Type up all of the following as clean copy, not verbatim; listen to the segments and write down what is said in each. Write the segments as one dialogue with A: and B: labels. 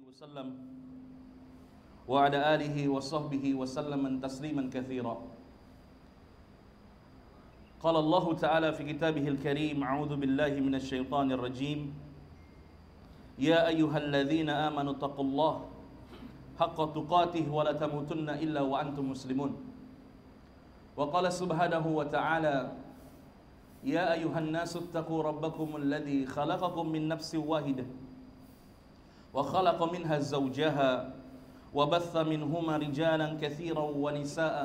A: وسلم وعلى آله وصحبه وسلم تسليما كثيرا. قال الله تعالى في كتابه الكريم: أعوذ بالله من الشيطان الرجيم. يا أيها الذين آمنوا اتقوا الله حق تقاته ولا تموتن إلا وأنتم مسلمون. وقال سبحانه وتعالى: يا أيها الناس اتقوا ربكم الذي خلقكم من نفس واحدة وخلق منها زوجها وبث منهما رجالا كثيرا ونساء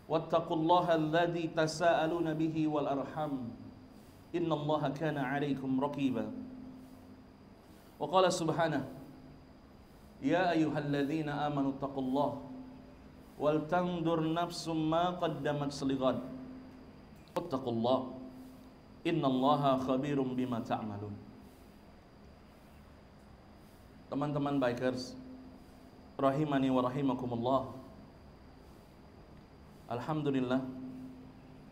A: واتقوا الله الذي تساءلون به والأرحام إن الله كان عليكم رقيبا. وقال سبحانه: يا أيها الذين آمنوا اتقوا الله ولتنظر نفس ما قدمت لغد واتقوا الله إن الله خبير بما تعملون. Teman-teman bikers rahimani wa rahimakumullah, alhamdulillah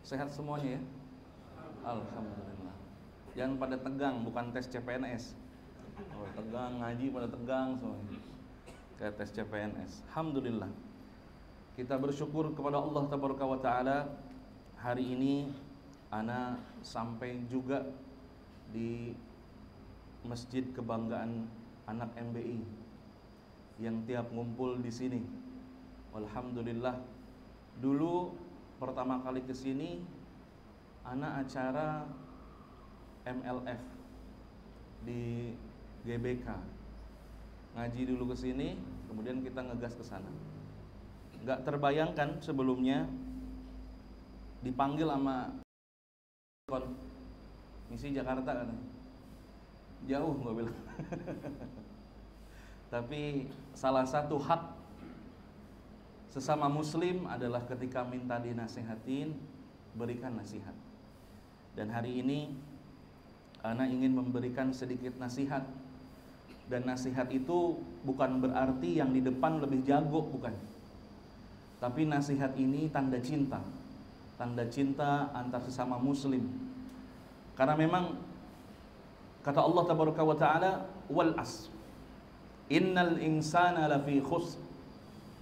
A: sehat semuanya ya. Alhamdulillah. Jangan pada tegang, bukan tes CPNS. Oh, tegang ngaji pada tegang semuanya. Kayak tes CPNS. Alhamdulillah. Kita bersyukur kepada Allah tabaraka wa taala, hari ini ana sampai juga di Masjid Kebanggaan Anak MBI yang tiap ngumpul di sini. Alhamdulillah. Dulu pertama kali ke sini ana acara MLF di GBK. Ngaji dulu ke sini, kemudian kita ngegas ke sana. Enggak terbayangkan sebelumnya dipanggil sama misi Jakarta kan. Jauh gue bilang. Tapi salah satu hak sesama muslim adalah ketika minta dinasihatin, berikan nasihat. Dan hari ini ana ingin memberikan sedikit nasihat. Dan nasihat itu bukan berarti yang di depan lebih jago, bukan. Tapi nasihat ini tanda cinta. Tanda cinta antar sesama muslim. Karena memang kata Allah tabaraka wa taala, wal asr innal insana lafi khusr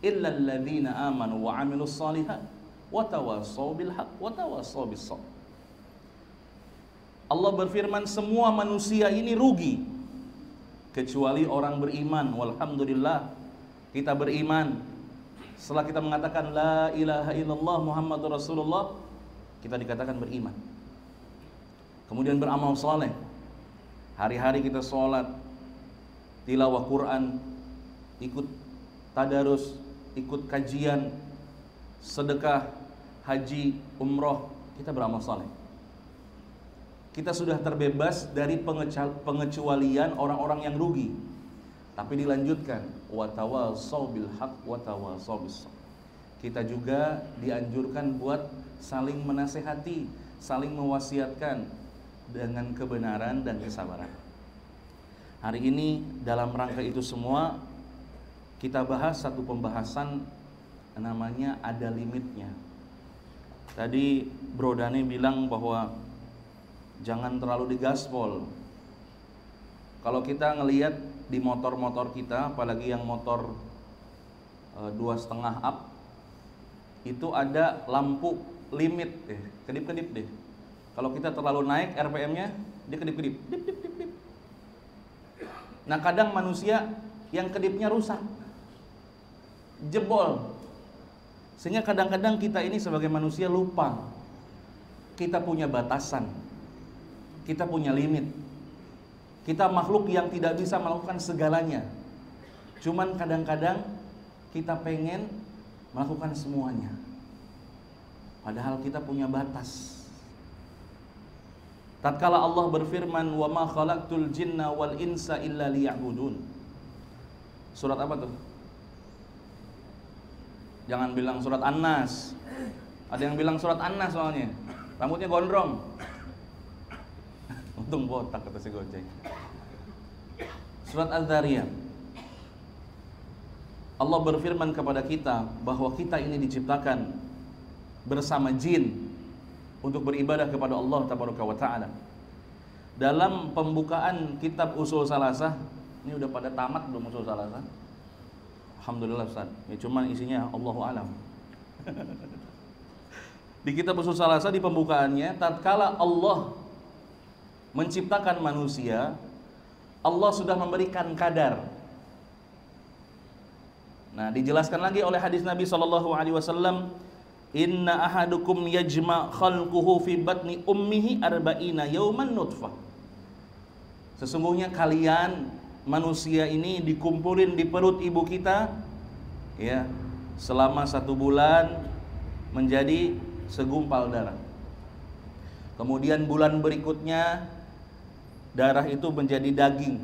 A: illa alladhina amanu wa amilus shalihat wa tawassaw bil haqq wa tawassaw bis sabr. Allah berfirman, semua manusia ini rugi kecuali orang beriman. Walhamdulillah kita beriman. Setelah kita mengatakan la ilaha illallah Muhammadur Rasulullah, kita dikatakan beriman. Kemudian beramal saleh. Hari-hari kita sholat, tilawah Quran, ikut tadarus, ikut kajian, sedekah, haji, umroh, kita beramal saleh. Kita sudah terbebas dari pengecualian orang-orang yang rugi. Tapi dilanjutkan, wa tawassaw bil haqq wa tawassaw bis sabr. Kita juga dianjurkan buat saling menasehati, saling mewasiatkan dengan kebenaran dan kesabaran. Hari ini dalam rangka itu semua kita bahas satu pembahasan namanya ada limitnya. Tadi Bro Dani bilang bahwa jangan terlalu digaspol. Kalau kita ngelihat di motor-motor kita, apalagi yang motor 2,5 up, itu ada lampu limit deh, kedip-kedip deh. Kalau kita terlalu naik RPM-nya, dia kedip-kedip. Dip, dip, dip, dip. Nah, kadang manusia yang kedipnya rusak, jebol. Sehingga kadang-kadang kita ini sebagai manusia lupa. Kita punya batasan. Kita punya limit. Kita makhluk yang tidak bisa melakukan segalanya. Cuman kadang-kadang kita pengen melakukan semuanya. Padahal kita punya batas. Tatkala Allah berfirman, wa ma khalaqtul jinna wal insa illa liya'budun. Surat apa tuh? Jangan bilang surat An-Nas. Ada yang bilang surat An-Nas soalnya. Rambutnya gondrong. Untung botak kata si Gojek. Surat Az-Zariyat. Allah berfirman kepada kita bahwa kita ini diciptakan bersama jin untuk beribadah kepada Allah tabaraka wa taala. Dalam pembukaan kitab Usul Salasah, Ini udah pada tamat belum usul salasa? Alhamdulillah Ustaz. Ya cuman isinya Allahu alam. Di kitab usul salasa di pembukaannya, tatkala Allah menciptakan manusia, Allah sudah memberikan kadar. Nah, dijelaskan lagi oleh hadis Nabi SAW, inna ahadukum yajma' khalquhu fi batni ummihi arba'ina yawman nutfah. Sesungguhnya kalian manusia ini dikumpulin di perut ibu kita, ya, selama 1 bulan menjadi segumpal darah. Kemudian bulan berikutnya darah itu menjadi daging.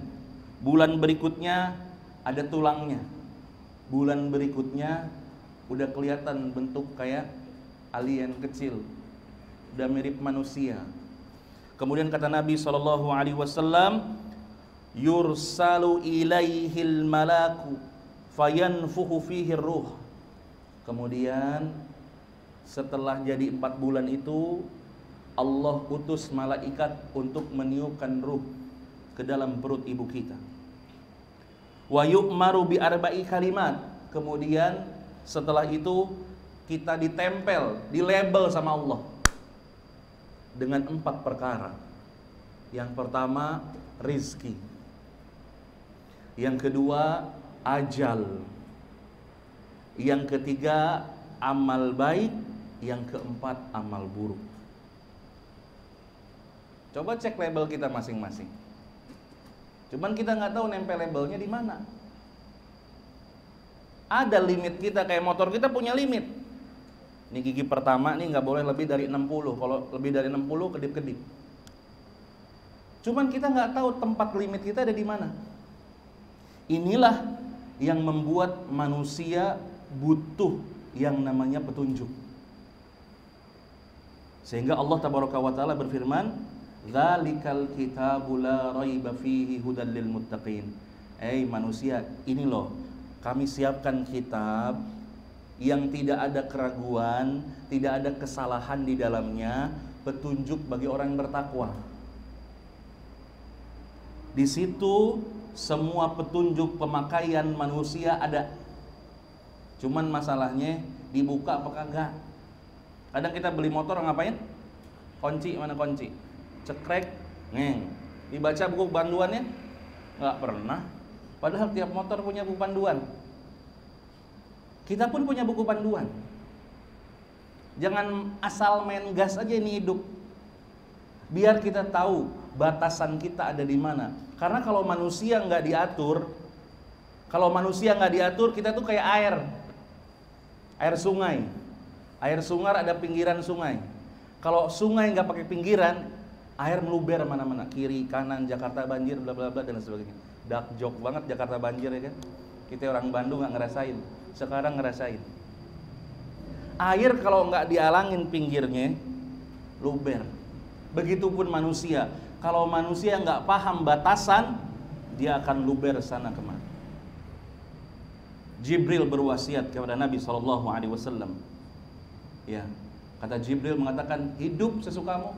A: Bulan berikutnya ada tulangnya. Bulan berikutnya udah kelihatan bentuk kayak alien kecil, udah mirip manusia. Kemudian kata Nabi SAW, yursalu ilaihil malaku fayanfuhu fihi ruh. Kemudian setelah jadi 4 bulan itu, Allah utus malaikat untuk meniupkan ruh ke dalam perut ibu kita. Wa yu'maru bi arba'i kalimat. Kemudian setelah itu kita ditempel, dilabel sama Allah dengan 4 perkara. Yang pertama rizki, yang kedua ajal, yang ketiga amal baik, yang keempat amal buruk. Coba cek label kita masing-masing. Cuman kita nggak tahu nempel labelnya di mana. Ada limit kita, kayak motor kita punya limit. Ini gigi pertama nih nggak boleh lebih dari 60. Kalau lebih dari 60 kedip-kedip. Cuman kita nggak tahu tempat limit kita ada di mana. Inilah yang membuat manusia butuh yang namanya petunjuk. Sehingga Allah Tabaraka wa Ta'ala berfirman, dzalikal kitabu la raiba fihi hudal lil muttaqin. Manusia, ini loh, kami siapkan kitab yang tidak ada keraguan, tidak ada kesalahan di dalamnya, petunjuk bagi orang yang bertakwa. Di situ semua petunjuk pemakaian manusia ada. Cuman masalahnya dibuka apa kagak. Kadang kita beli motor ngapain? Kunci, mana kunci? Cekrek, ngeng. Dibaca buku panduannya? Nggak pernah. Padahal tiap motor punya buku panduan. Kita pun punya buku panduan. Jangan asal main gas aja ini hidup. Biar kita tahu batasan kita ada di mana. Karena kalau manusia nggak diatur, kita tuh kayak air sungai. Air sungai ada pinggiran sungai. Kalau sungai nggak pakai pinggiran, air meluber mana-mana, kiri, kanan, Jakarta banjir, bla bla bla dan sebagainya. Dark joke banget Jakarta banjir ya kan. Kita orang Bandung nggak ngerasain, sekarang ngerasain. Air kalau nggak dialangin pinggirnya, luber. Begitupun manusia. Kalau manusia nggak paham batasan, dia akan luber sana kemari. Jibril berwasiat kepada Nabi SAW. Ya, kata Jibril mengatakan, hidup sesukamu.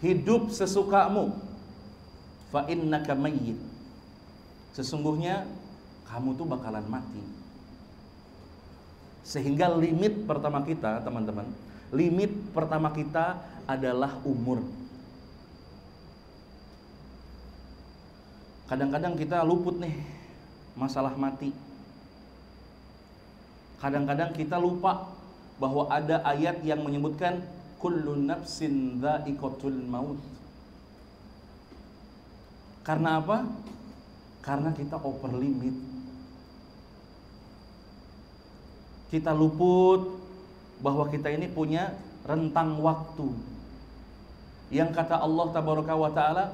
A: Hidup sesukamu. Fa innaka mayyit. Sesungguhnya kamu tuh bakalan mati. Sehingga limit pertama kita, teman-teman, limit pertama kita adalah umur. Kadang-kadang kita luput nih masalah mati. Kadang-kadang kita lupa bahwa ada ayat yang menyebutkan kullu nafsin dha'iqatul maut. Karena apa? Karena kita over limit. Kita luput bahwa kita ini punya rentang waktu. Yang kata Allah Tabaraka wa Ta'ala,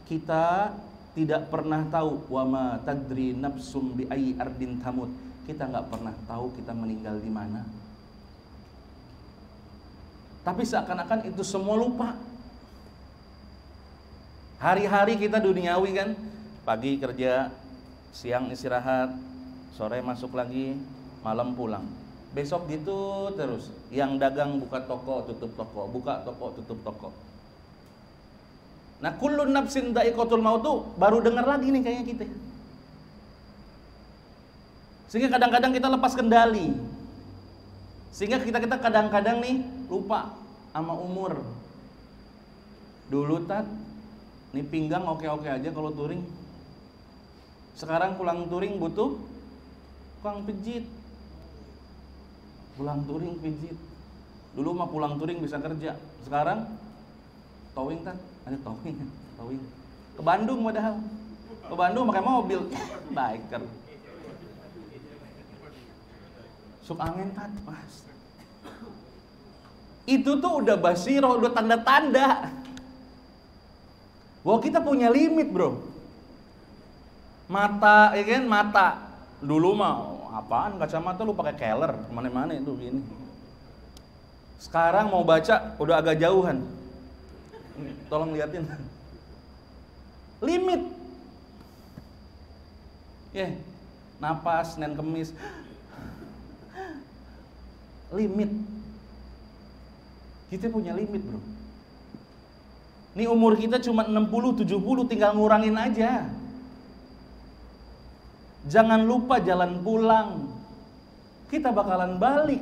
A: kita tidak pernah tahu wa ma tadri nafsum bi ayyi ardin tamut. Kita nggak pernah tahu kita meninggal di mana. Tapi seakan-akan itu semua lupa. Hari-hari kita duniawi kan, pagi kerja, siang istirahat, sore masuk lagi, malam pulang. Besok gitu terus. Yang dagang buka toko, tutup toko, buka toko, tutup toko. Nah, kullun nafsin dha'iqatul maut tuh baru dengar lagi nih kayaknya kita. Sehingga kadang-kadang kita lepas kendali. Sehingga kita kadang-kadang nih lupa sama umur. Dulu Tat, nih pinggang oke-oke aja kalau touring. Sekarang pulang touring butuh tukang pijit. Pulang touring pijit. Dulu mah pulang touring bisa kerja. Sekarang towing Tat, ada towing. Ke Bandung padahal. Ke Bandung pakai mobil. Biker. Suk angin Tat, Mas. Itu tuh udah basiroh, udah tanda-tanda bahwa kita punya limit, bro. Mata, ya kan, mata. Dulu mah apaan kacamata lu pakai keler kemana-mana itu gini. Sekarang mau baca udah agak jauhan. Tolong liatin. Limit. Napas Senin Kemis. Limit. Kita punya limit, bro. Ini umur kita cuma 60, 70, tinggal ngurangin aja. Jangan lupa jalan pulang. Kita bakalan balik.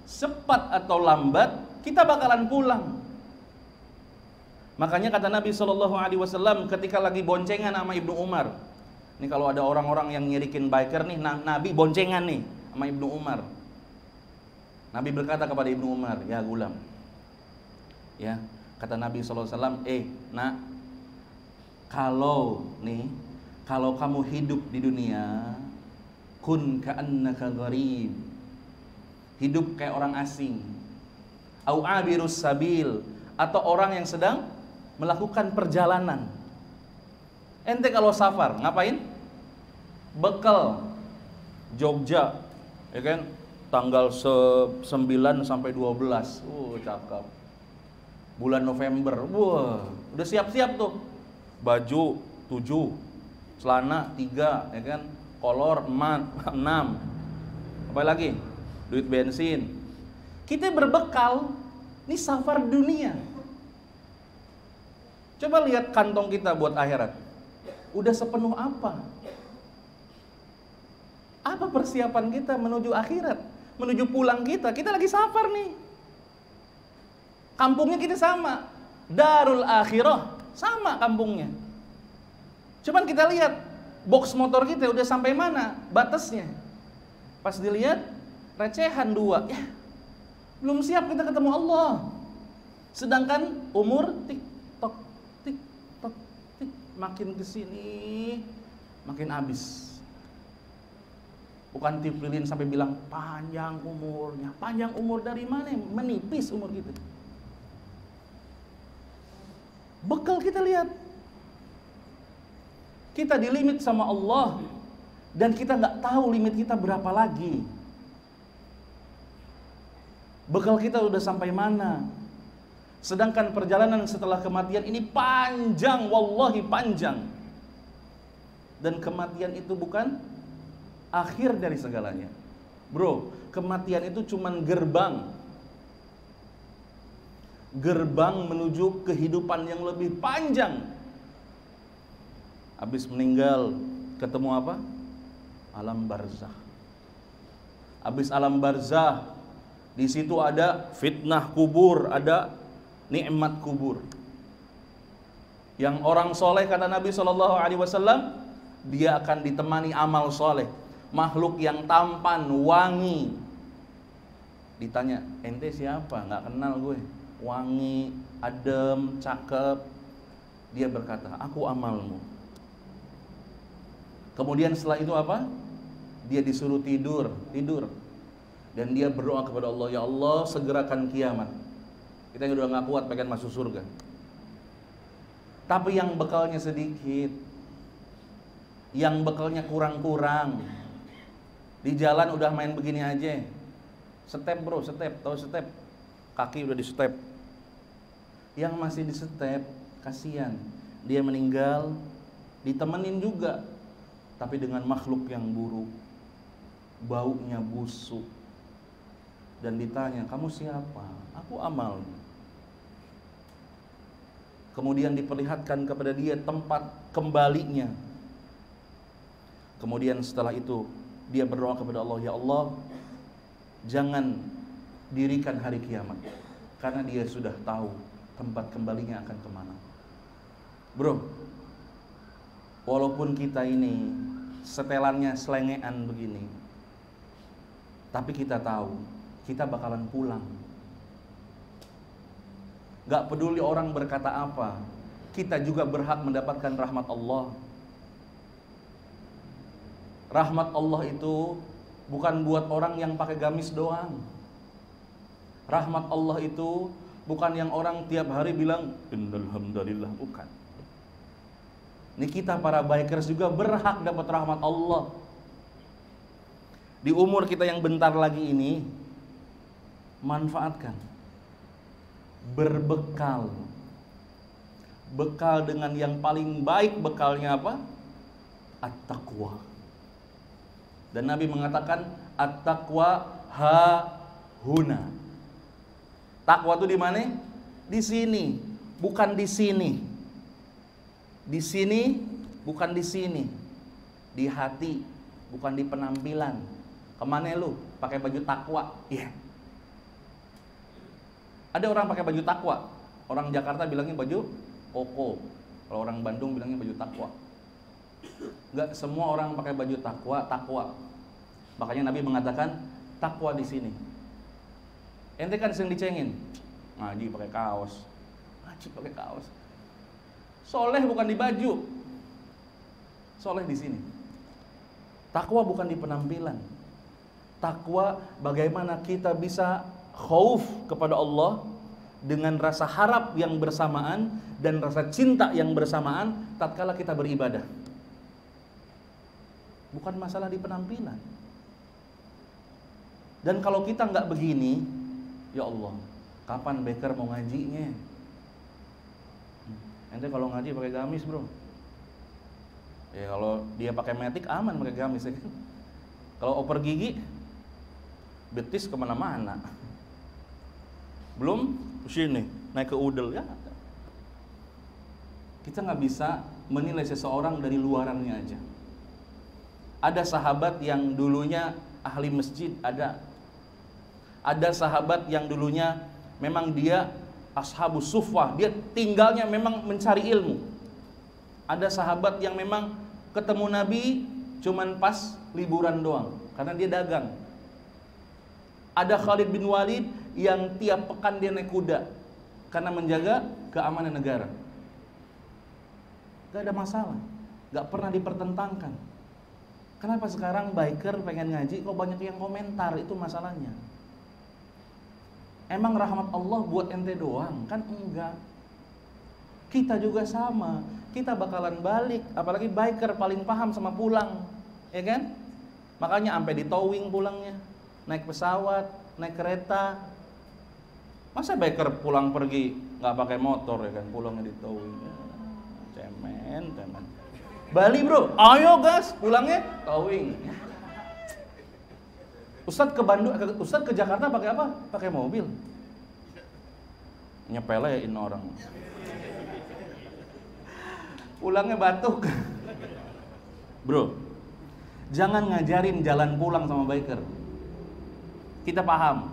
A: Cepat atau lambat, kita bakalan pulang. Makanya kata Nabi SAW ketika lagi boncengan sama Ibnu Umar. Ini kalau ada orang-orang yang nyirikin biker nih, Nabi boncengan nih sama Ibnu Umar. Nabi berkata kepada Ibnu Umar, ya gulam. Ya, kata Nabi SAW, nak, kalau kamu hidup di dunia, kun ka'annaka gharib, hidup kayak orang asing, au abirus sabil, atau orang yang sedang melakukan perjalanan. Ente kalau safar ngapain? Bekal Jogja, ya kan? Tanggal 9 sampai 12. Cakep. Bulan November. Udah siap-siap tuh. Baju 7, celana 3, ya kan? Kolor 6. Apa lagi? Duit bensin. Kita berbekal. Ini safar dunia. Coba lihat kantong kita buat akhirat. Udah sepenuh apa? Apa persiapan kita menuju akhirat? Menuju pulang kita. Kita lagi safar nih. Kampungnya kita sama. Darul Akhirah. Sama kampungnya. Cuman kita lihat. Box motor kita udah sampai mana batasnya. Pas dilihat. Recehan 2. Ya, belum siap kita ketemu Allah. Sedangkan umur tik-tok, tik-tok, tik. Makin kesini makin habis. Bukan tipilin sampai bilang panjang umurnya. Panjang umur dari mana? Menipis umur kita. Bekal kita lihat. Kita dilimit sama Allah. Dan kita nggak tahu limit kita berapa lagi. Bekal kita udah sampai mana. Sedangkan perjalanan setelah kematian ini panjang. Wallahi panjang. Dan kematian itu bukan akhir dari segalanya. Bro, kematian itu cuman gerbang. Gerbang menuju kehidupan yang lebih panjang. Habis meninggal, ketemu apa? Alam barzah. Habis alam barzah, di situ ada fitnah kubur, ada nikmat kubur. Yang orang soleh kata Nabi SAW, dia akan ditemani amal soleh. Makhluk yang tampan, wangi. Ditanya, ente siapa? Nggak kenal gue. Wangi, adem, cakep. Dia berkata, aku amalmu. Kemudian setelah itu apa? Dia disuruh tidur. Dan dia berdoa kepada Allah, ya Allah segerakan kiamat. Kita yang udah nggak kuat pengen masuk surga. Tapi yang bekalnya sedikit, yang bekalnya kurang-kurang, di jalan udah main begini aja. Step bro, step, tahu step? Kaki udah di step. Yang masih di step, kasihan. Dia meninggal, ditemenin juga, tapi dengan makhluk yang buruk, baunya busuk. Dan ditanya, kamu siapa? Aku amal. kemudian diperlihatkan kepada dia tempat kembalinya. Kemudian setelah itu dia berdoa kepada Allah, ya Allah, jangan dirikan hari kiamat, karena dia sudah tahu tempat kembalinya akan kemana. Bro, walaupun kita ini setelannya selengean begini, tapi kita tahu kita bakalan pulang. Gak peduli orang berkata apa, kita juga berhak mendapatkan rahmat Allah. Rahmat Allah itu bukan buat orang yang pakai gamis doang. Rahmat Allah itu bukan yang orang tiap hari bilang innal hamdalillah, bukan. Ini kita para bikers juga berhak dapat rahmat Allah. Di umur kita yang bentar lagi ini, manfaatkan. Berbekal. Bekal dengan yang paling baik, bekalnya apa? At-taqwa. Dan Nabi mengatakan at-taqwa hahuna. Takwa itu di mana? Di sini, bukan di sini. Di sini, bukan di sini. Di hati, bukan di penampilan. Kemana lu? Pakai baju takwa? Iya. Ada orang pakai baju takwa. Orang Jakarta bilangnya baju koko. Kalau orang Bandung bilangnya baju takwa. Enggak semua orang pakai baju takwa. Makanya Nabi mengatakan takwa di sini. Ente kan sering dicengin, ngaji pakai kaos, Soleh bukan di baju, soleh di sini. Takwa bukan di penampilan. Takwa bagaimana kita bisa khauf kepada Allah dengan rasa harap yang bersamaan dan rasa cinta yang bersamaan tatkala kita beribadah. Bukan masalah di penampilan. Dan kalau kita nggak begini, ya Allah, kapan Baker mau ngajinya? Ente kalau ngaji pakai gamis, bro. Ya kalau dia pakai metik aman pakai gamis ya kan. Kalau oper gigi, betis kemana-mana. Belum sini naik ke udel ya. Kita nggak bisa menilai seseorang dari luarannya aja. Ada sahabat yang dulunya ahli masjid, ada sahabat yang dulunya memang dia ashabus suffah, dia tinggalnya memang mencari ilmu. Ada sahabat yang memang ketemu Nabi cuman pas liburan doang, karena dia dagang. Ada Khalid bin Walid yang tiap pekan dia naik kuda karena menjaga keamanan negara. Gak ada masalah, gak pernah dipertentangkan. Kenapa sekarang biker pengen ngaji kok banyak yang komentar? Itu masalahnya. Emang rahmat Allah buat ente doang? Kan enggak. Kita juga sama. Kita bakalan balik. Apalagi biker paling paham sama pulang, ya kan? Makanya sampai di towing pulangnya, naik pesawat, naik kereta. Masa biker pulang pergi nggak pakai motor ya kan? Pulangnya di towing. Cemen. Bali bro, ayo gas, pulangnya towing. Ustadz ke Bandung, Ustadz ke Jakarta pakai apa? Pakai mobil. Nyepelein orang. Pulangnya batuk. Bro, jangan ngajarin jalan pulang sama biker. Kita paham.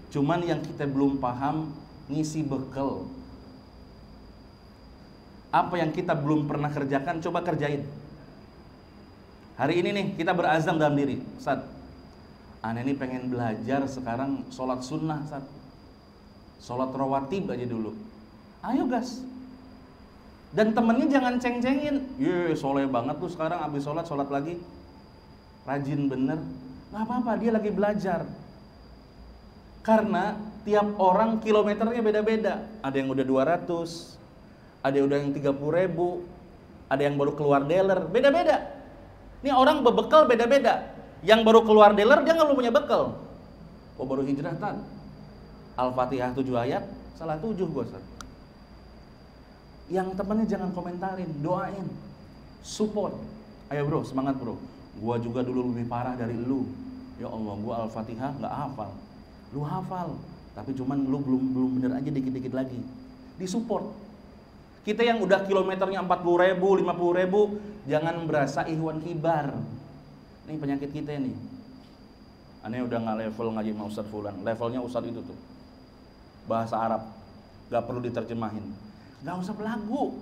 A: Cuman yang kita belum paham ngisi bekal. Apa yang kita belum pernah kerjakan, coba kerjain. Hari ini nih kita berazam dalam diri, Ustaz, aneh ini pengen belajar sekarang sholat sunnah, Ustaz. Sholat rawatib aja dulu. Ayo gas. Dan temennya jangan ceng-cengin. Ye, soleh banget tuh sekarang abis sholat lagi. Rajin bener. Gak apa-apa, dia lagi belajar. Karena tiap orang kilometernya beda-beda. Ada yang udah 200, ada yang udah yang 30.000, ada yang baru keluar dealer, beda-beda. Ini orang berbekal beda-beda. Yang baru keluar dealer dia nggak punya bekal. Oh baru hijrah tan. Al-Fatihah 7 ayat, salah 7 gua Ustaz. Yang temennya jangan komentarin, doain, support. Ayo bro, semangat bro. Gua juga dulu lebih parah dari lu. Ya Allah, gua Al-Fatihah nggak hafal. Lu hafal, tapi cuman lu belum bener aja dikit-dikit lagi. Disupport. Kita yang udah kilometernya 40.000, 50.000, jangan berasa ihwan kibar. Ini penyakit kita ini. Aneh udah nggak level ngaji sama Ustadz Fulan, levelnya Ustadz itu tuh. Bahasa Arab, gak perlu diterjemahin. Gak usah belagu.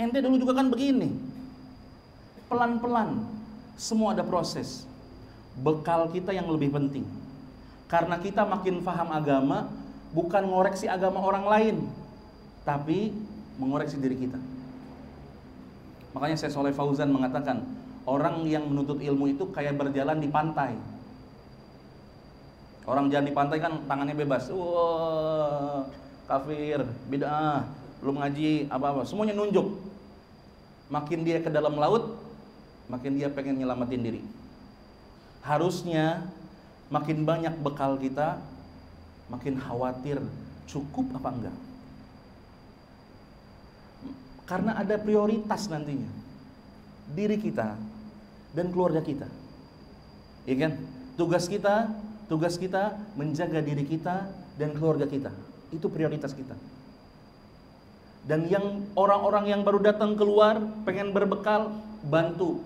A: Ente dulu juga kan begini. Pelan-pelan, semua ada proses. Bekal kita yang lebih penting. Karena kita makin paham agama, bukan ngoreksi agama orang lain, tapi mengoreksi diri kita. Makanya Syekh Shalih Fauzan mengatakan, orang yang menuntut ilmu itu kayak berjalan di pantai. Orang jalan di pantai kan tangannya bebas. Wah, kafir, bid'ah, belum ngaji, apa-apa, semuanya nunjuk. Makin dia ke dalam laut, makin dia pengen nyelamatin diri. Harusnya makin banyak bekal kita, makin khawatir cukup apa enggak. Karena ada prioritas nantinya. Diri kita dan keluarga kita. Iya kan? Tugas kita menjaga diri kita dan keluarga kita. Itu prioritas kita. Dan yang orang-orang yang baru datang keluar pengen berbekal, bantu,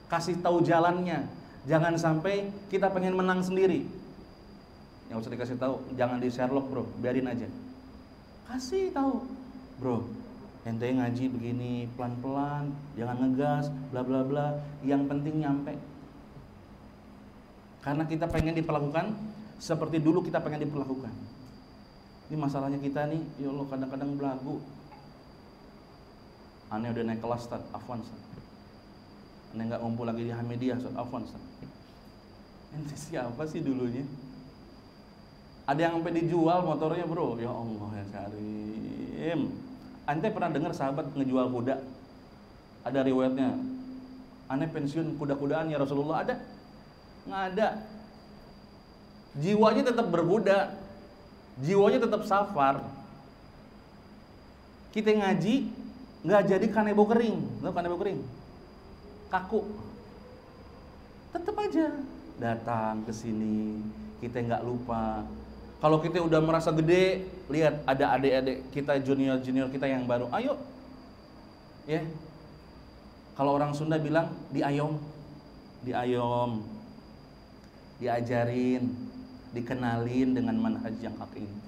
A: kasih tahu jalannya. Jangan sampai kita pengen menang sendiri. Yang usah dikasih tahu, jangan di Sherlock bro, biarin aja. Kasih tahu, bro, ente ngaji begini pelan-pelan, jangan ngegas, bla bla bla. Yang penting nyampe. Karena kita pengen diperlakukan seperti dulu kita pengen diperlakukan. Ini masalahnya kita nih, ya Allah kadang-kadang belagu. Aneh udah naik kelas, Ustaz, afwan Ustaz. Aneh gak ngumpul lagi di Hamidiyah, Ustaz, afwan Ustaz. Ente siapa sih dulunya? Ada yang sampai dijual motornya bro, ya Allah ya Karim. Ente pernah dengar sahabat ngejual kuda? Ada riwayatnya. Aneh pensiun kuda-kudaan ya Rasulullah, ada? Nggak ada. Jiwanya tetap berkuda, jiwanya tetap safar. Kita ngaji nggak jadi kanebo kering, tahu kanebo kering? Kaku. Tetap aja datang ke sini. Kita nggak lupa. Kalau kita udah merasa gede, lihat ada adik-adik kita, junior-junior kita yang baru, ayo, ya. Kalau orang Sunda bilang diayom, diajarin, dikenalin dengan manhaj yang hak ini.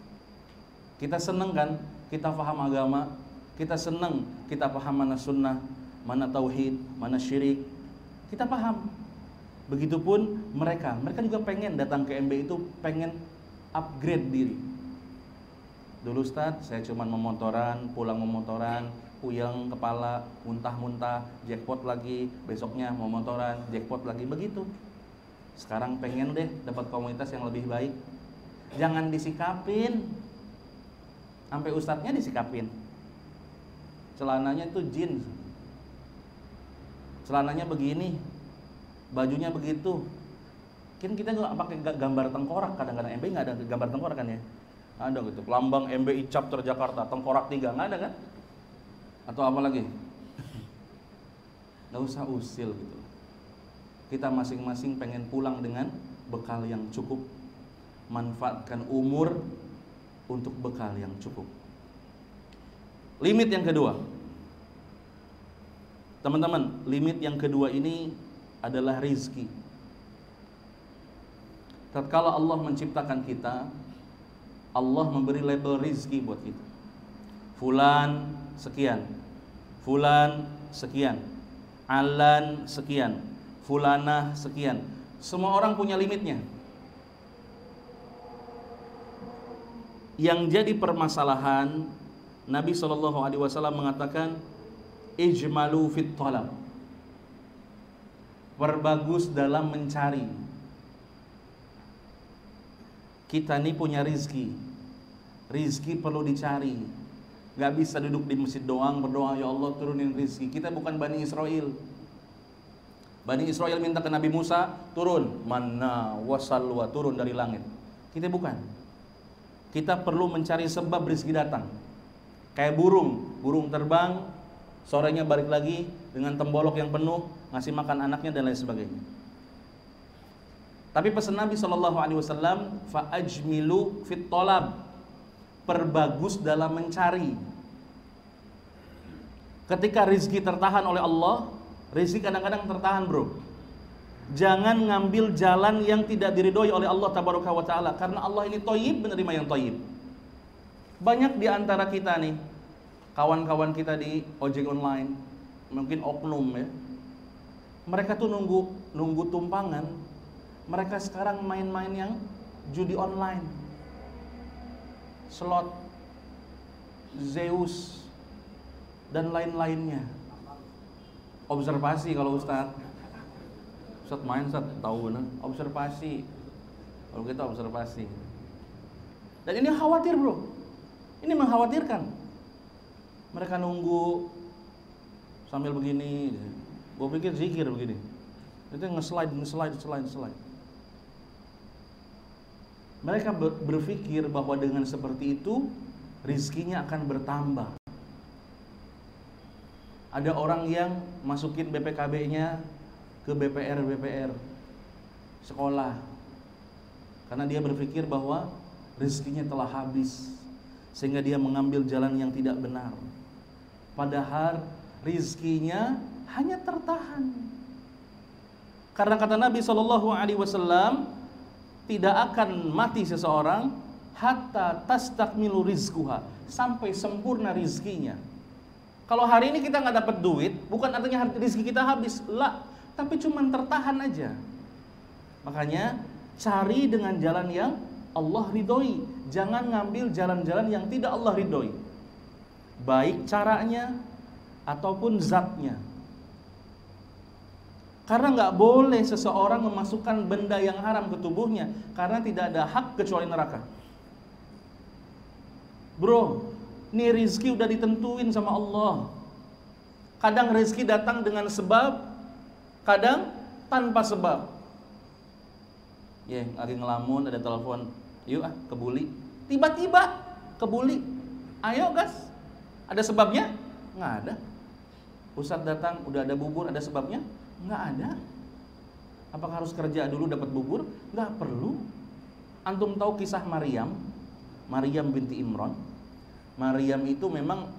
A: Kita seneng kan, kita paham agama, kita seneng, kita paham mana sunnah, mana tauhid, mana syirik, kita paham. Begitupun mereka juga pengen datang ke MB itu, pengen upgrade diri. Dulu Ustaz, saya cuma memotoran, pulang memotoran, puyeng kepala, muntah-muntah, jackpot lagi, besoknya memotoran, jackpot lagi, begitu. Sekarang pengen deh dapat komunitas yang lebih baik. Jangan disikapin, sampai ustadznya disikapin. Celananya tuh jeans, celananya begini, bajunya begitu. Kan kita nggak pakai gambar tengkorak, kadang-kadang MBI nggak ada gambar tengkorak kan ya? Ada gitu, lambang MBI Chapter Jakarta, tengkorak 3, nggak ada kan? Atau apa lagi? Nggak usah usil gitu. Kita masing-masing pengen pulang dengan bekal yang cukup. Manfaatkan umur untuk bekal yang cukup. Limit yang kedua, teman-teman, limit yang kedua ini adalah rizki. Tatkala Allah menciptakan kita, Allah memberi label rizki buat kita. Fulan sekian, fulan sekian, alan sekian, fulanah sekian. Semua orang punya limitnya. Yang jadi permasalahan, Nabi SAW mengatakan, ijmalu fit talab, berbagus dalam mencari. Kita ini punya rizki, rizki perlu dicari. Gak bisa duduk di masjid doang berdoa, ya Allah turunin rizki. Kita bukan Bani Israel. Bani Israel minta ke Nabi Musa, turun manna wasalwa, turun dari langit. Kita bukan. Kita perlu mencari sebab rizki datang. Kayak burung terbang, sorenya balik lagi dengan tembolok yang penuh, ngasih makan anaknya dan lain sebagainya. Tapi pesan Nabi SAW, fa'ajmilu fit tolab, perbagus dalam mencari. Ketika rizki tertahan oleh Allah, rizki kadang-kadang tertahan, bro. Jangan ngambil jalan yang tidak diridhoi oleh Allah tabaraka wa ta'ala, karena Allah ini thayyib, menerima yang thayyib. Banyak di antara kita nih, kawan-kawan kita di ojek online, mungkin oknum ya, mereka tuh nunggu tumpangan. Mereka sekarang main-main yang judi online, slot, Zeus, dan lain-lainnya. Observasi kalau Ustadz main, Ustadz tahu benar. Observasi, kalau kita observasi. Dan ini khawatir, bro. Ini mengkhawatirkan. Mereka nunggu sambil begini. Gue pikir zikir begini. Itu nge-slide. Mereka berpikir bahwa dengan seperti itu rizkinya akan bertambah. Ada orang yang masukin BPKB-nya ke BPR sekolah, karena dia berpikir bahwa rizkinya telah habis, sehingga dia mengambil jalan yang tidak benar. Padahal rizkinya hanya tertahan. Karena kata Nabi SAW, tidak akan mati seseorang hatta tastakmilu rizquha, sampai sempurna rizkinya. Kalau hari ini kita nggak dapat duit, bukan artinya rizki kita habis, lah, tapi cuma tertahan aja. Makanya cari dengan jalan yang Allah ridhoi, jangan ngambil jalan-jalan yang tidak Allah ridhoi, baik caranya ataupun zatnya. Karena nggak boleh seseorang memasukkan benda yang haram ke tubuhnya, karena tidak ada hak kecuali neraka. Bro, ini rizki udah ditentuin sama Allah. Kadang rizki datang dengan sebab, kadang tanpa sebab. Ya, lagi ngelamun, ada telepon, yuk kebuli. Tiba-tiba kebuli. Ayo gas. Ada sebabnya? Nggak ada. Ustadz datang, udah ada bubur, ada sebabnya? Nggak ada. Apakah harus kerja dulu dapat bubur? Nggak perlu. Antum tahu kisah Maryam binti Imran? Maryam itu memang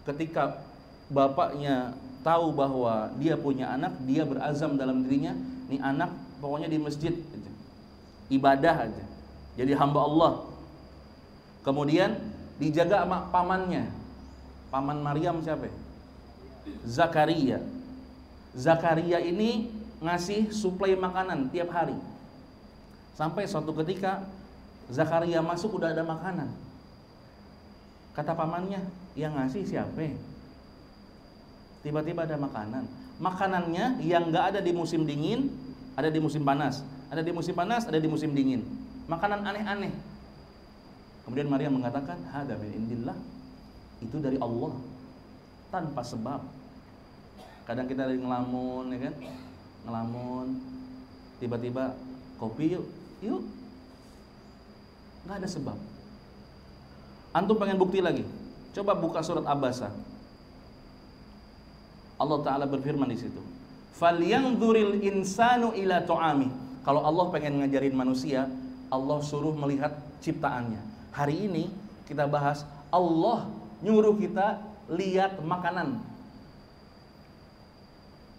A: ketika bapaknya tahu bahwa dia punya anak, dia berazam dalam dirinya, nih anak pokoknya di masjid aja, ibadah aja, jadi hamba Allah. Kemudian dijaga sama pamannya. Paman Maryam siapa? Zakaria. Zakaria ini ngasih suplai makanan tiap hari. Sampai suatu ketika Zakaria masuk udah ada makanan. Kata pamannya, yang ngasih siapa? Tiba-tiba ada makanan. Makanannya yang gak ada di musim dingin, ada di musim panas. Ada di musim panas, ada di musim dingin. Makanan aneh-aneh. Kemudian Maryam mengatakan, hada min indillah. Itu dari Allah, tanpa sebab. Kadang kita lagi ngelamun, ya kan? Ngelamun, tiba-tiba kopi yuk. Nggak ada sebab. Antum pengen bukti lagi? Coba buka surat Abasa. Allah Ta'ala berfirman di situ. Falyanzuril insanu ila tu'ami. Kalau Allah pengen ngajarin manusia, Allah suruh melihat ciptaannya. Hari ini kita bahas Allah nyuruh kita lihat makanan.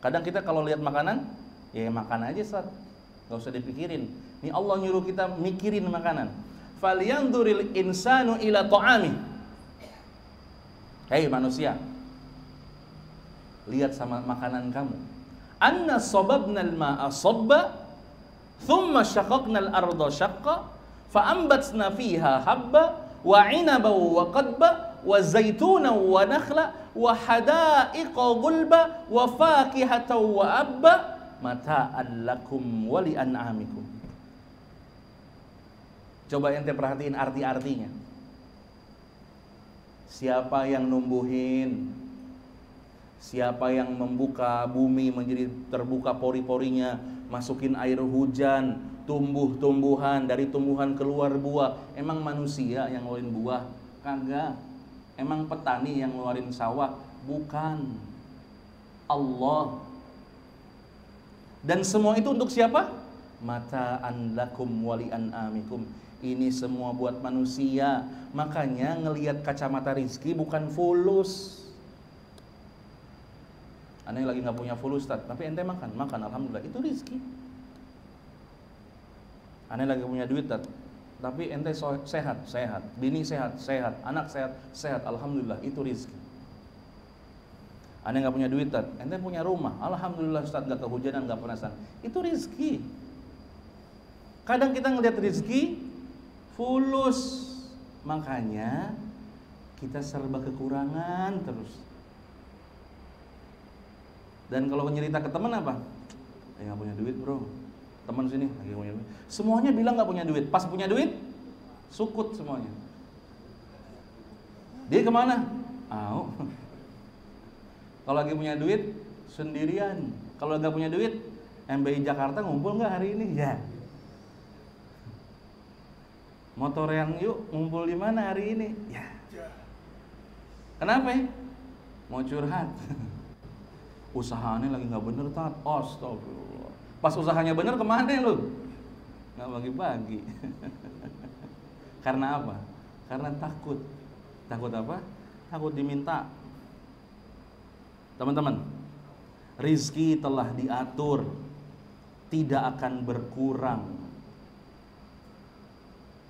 A: Kadang kita kalau lihat makanan, ya makan aja, Ustaz. Gak usah dipikirin. Ini Allah nyuruh kita mikirin makanan. Falyanzuril insanu ila ta'ami. Hei manusia, lihat sama makanan kamu. Anna sababnal ma'a sabba, thumma syaqaqnal arda syaqqa, fa'ambatsna fiha habba, wa 'inaban wa qadba, wa zaitunan wa nakhla, wa hadaiqa gulba, wa fakihatan wa abba, mata'an lakum wa li'an'amikum. Coba ente perhatiin arti-artinya. Siapa yang numbuhin? Siapa yang membuka bumi menjadi terbuka pori-porinya, masukin air hujan, tumbuh-tumbuhan, dari tumbuhan keluar buah. Emang manusia yang ngeluarin buah? Kagak. Emang petani yang ngeluarin sawah? Bukan. Allah. Dan semua itu untuk siapa? Mata'an lakum wali'an amikum. Ini semua buat manusia. Makanya ngelihat kacamata rizki bukan fulus. Anda lagi nggak punya full Ustaz, tapi ente makan, alhamdulillah, itu rezeki. Anda lagi punya duit, tapi ente sehat, bini sehat, anak sehat, alhamdulillah, itu rezeki. Anda nggak punya duit, ente punya rumah, alhamdulillah Ustaz, nggak kehujanan, nggak panasan, itu rezeki. Kadang kita ngelihat rezeki fulus, makanya kita serba kekurangan terus. Dan kalau nyerita ke teman apa? Nggak punya duit bro. Teman sini lagi punya duit. Semuanya bilang nggak punya duit. Pas punya duit, sukut semuanya. Dia kemana? Kalau lagi punya duit sendirian. Kalau nggak punya duit, MBI Jakarta ngumpul nggak hari ini? Ya. Motorean yuk ngumpul di mana hari ini? Ya. Kenapa ya? Mau curhat. Usahanya lagi nggak bener, Tat. Astagfirullah. Pas usahanya bener kemana lu? Nggak bagi-bagi. Karena apa? Karena takut. Takut apa? Takut diminta. Teman-teman, rizki telah diatur, tidak akan berkurang.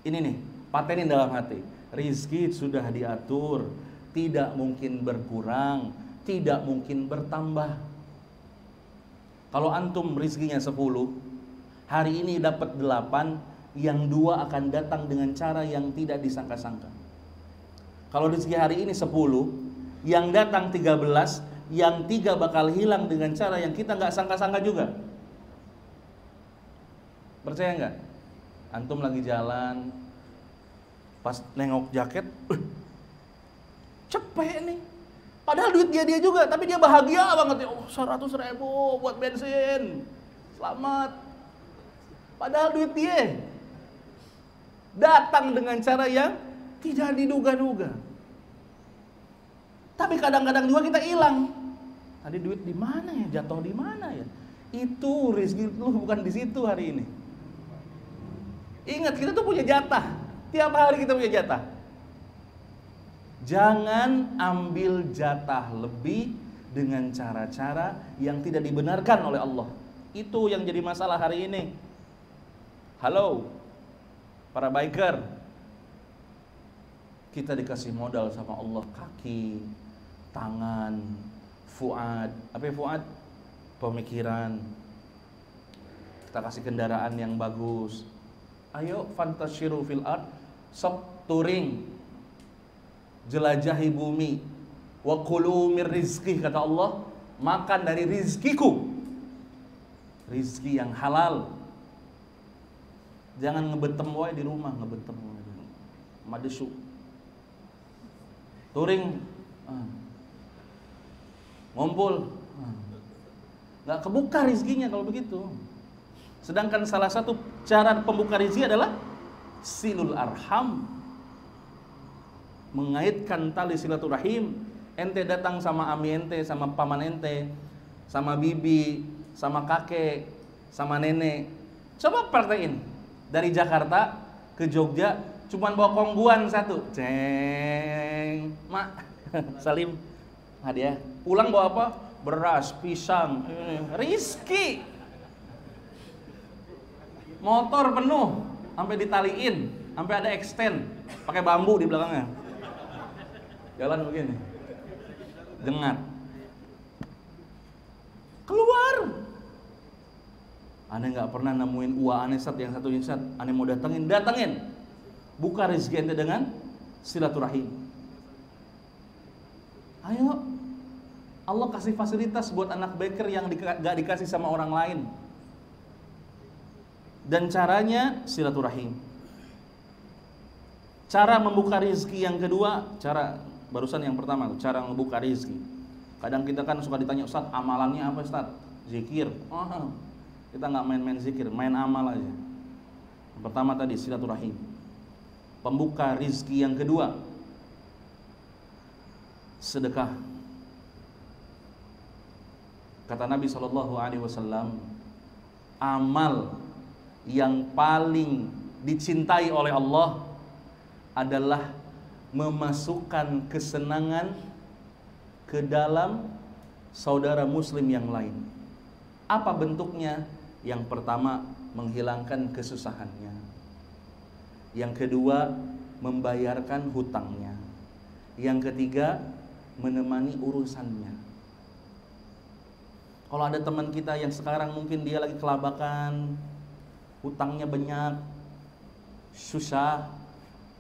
A: Ini nih, patenin dalam hati. Rizki sudah diatur, tidak mungkin berkurang, tidak mungkin bertambah. Kalau antum rizkinya 10, hari ini dapat 8, yang 2 akan datang dengan cara yang tidak disangka-sangka. Kalau rezeki hari ini 10, yang datang 13, yang 3 bakal hilang dengan cara yang kita nggak sangka-sangka juga. Percaya nggak? Antum lagi jalan, pas nengok jaket, cepet nih. Padahal duit dia juga, tapi dia bahagia banget ya. 100.000 buat bensin, selamat. Padahal duit dia datang dengan cara yang tidak diduga-duga. Tapi kadang-kadang juga kita hilang. Tadi duit di mana ya? Jatuh di mana ya? Itu rezeki lu bukan di situ hari ini. Ingat, kita tuh punya jatah. Tiap hari kita punya jatah. Jangan ambil jatah lebih dengan cara-cara yang tidak dibenarkan oleh Allah. Itu yang jadi masalah hari ini. Halo, para biker. Kita dikasih modal sama Allah, kaki, tangan, fuad. Apa ya fuad? Pemikiran. Kita kasih kendaraan yang bagus. Ayo fantasyiru fil ard, sok touring, jelajahi bumi, wa kulu mir rizqih, kata Allah, makan dari rizkiku, rizki yang halal. Jangan ngebetem wae di rumah, ngebetem madesu, touring, ngumpul, nggak kebuka rizkinya kalau begitu. Sedangkan salah satu cara pembuka rezeki adalah silul arham, mengaitkan tali silaturahim. Ente datang sama ami ente, sama paman ente, sama bibi, sama kakek, sama nenek. Coba praktekin. Dari Jakarta ke Jogja cuman bawa kongguan satu. Ceng, mak, salim, hadiah. Pulang bawa apa? Beras, pisang, rizki. Motor penuh, sampai ditaliin, sampai ada extend, pakai bambu di belakangnya. Jalan begini, dengar, keluar. Aneh nggak pernah nemuin uang aneh yang satu insat, aneh mau datengin. Buka rezeki ente dengan silaturahim. Ayo, Allah kasih fasilitas buat anak baker yang gak dikasih sama orang lain. Dan caranya silaturahim. Cara membuka rezeki yang kedua, cara barusan yang pertama, cara membuka rezeki. Kadang kita kan suka ditanya, Ustaz, amalannya apa Ustaz? Zikir. Kita nggak main-main zikir, main amal aja. Yang pertama tadi silaturahim. Pembuka rezeki yang kedua, sedekah. Kata Nabi SAW, amal yang paling dicintai oleh Allah adalah memasukkan kesenangan ke dalam saudara muslim yang lain. Apa bentuknya? Yang pertama, menghilangkan kesusahannya. Yang kedua, membayarkan hutangnya. Yang ketiga, menemani urusannya. Kalau ada teman kita yang sekarang mungkin dia lagi kelabakan, hutangnya banyak, susah,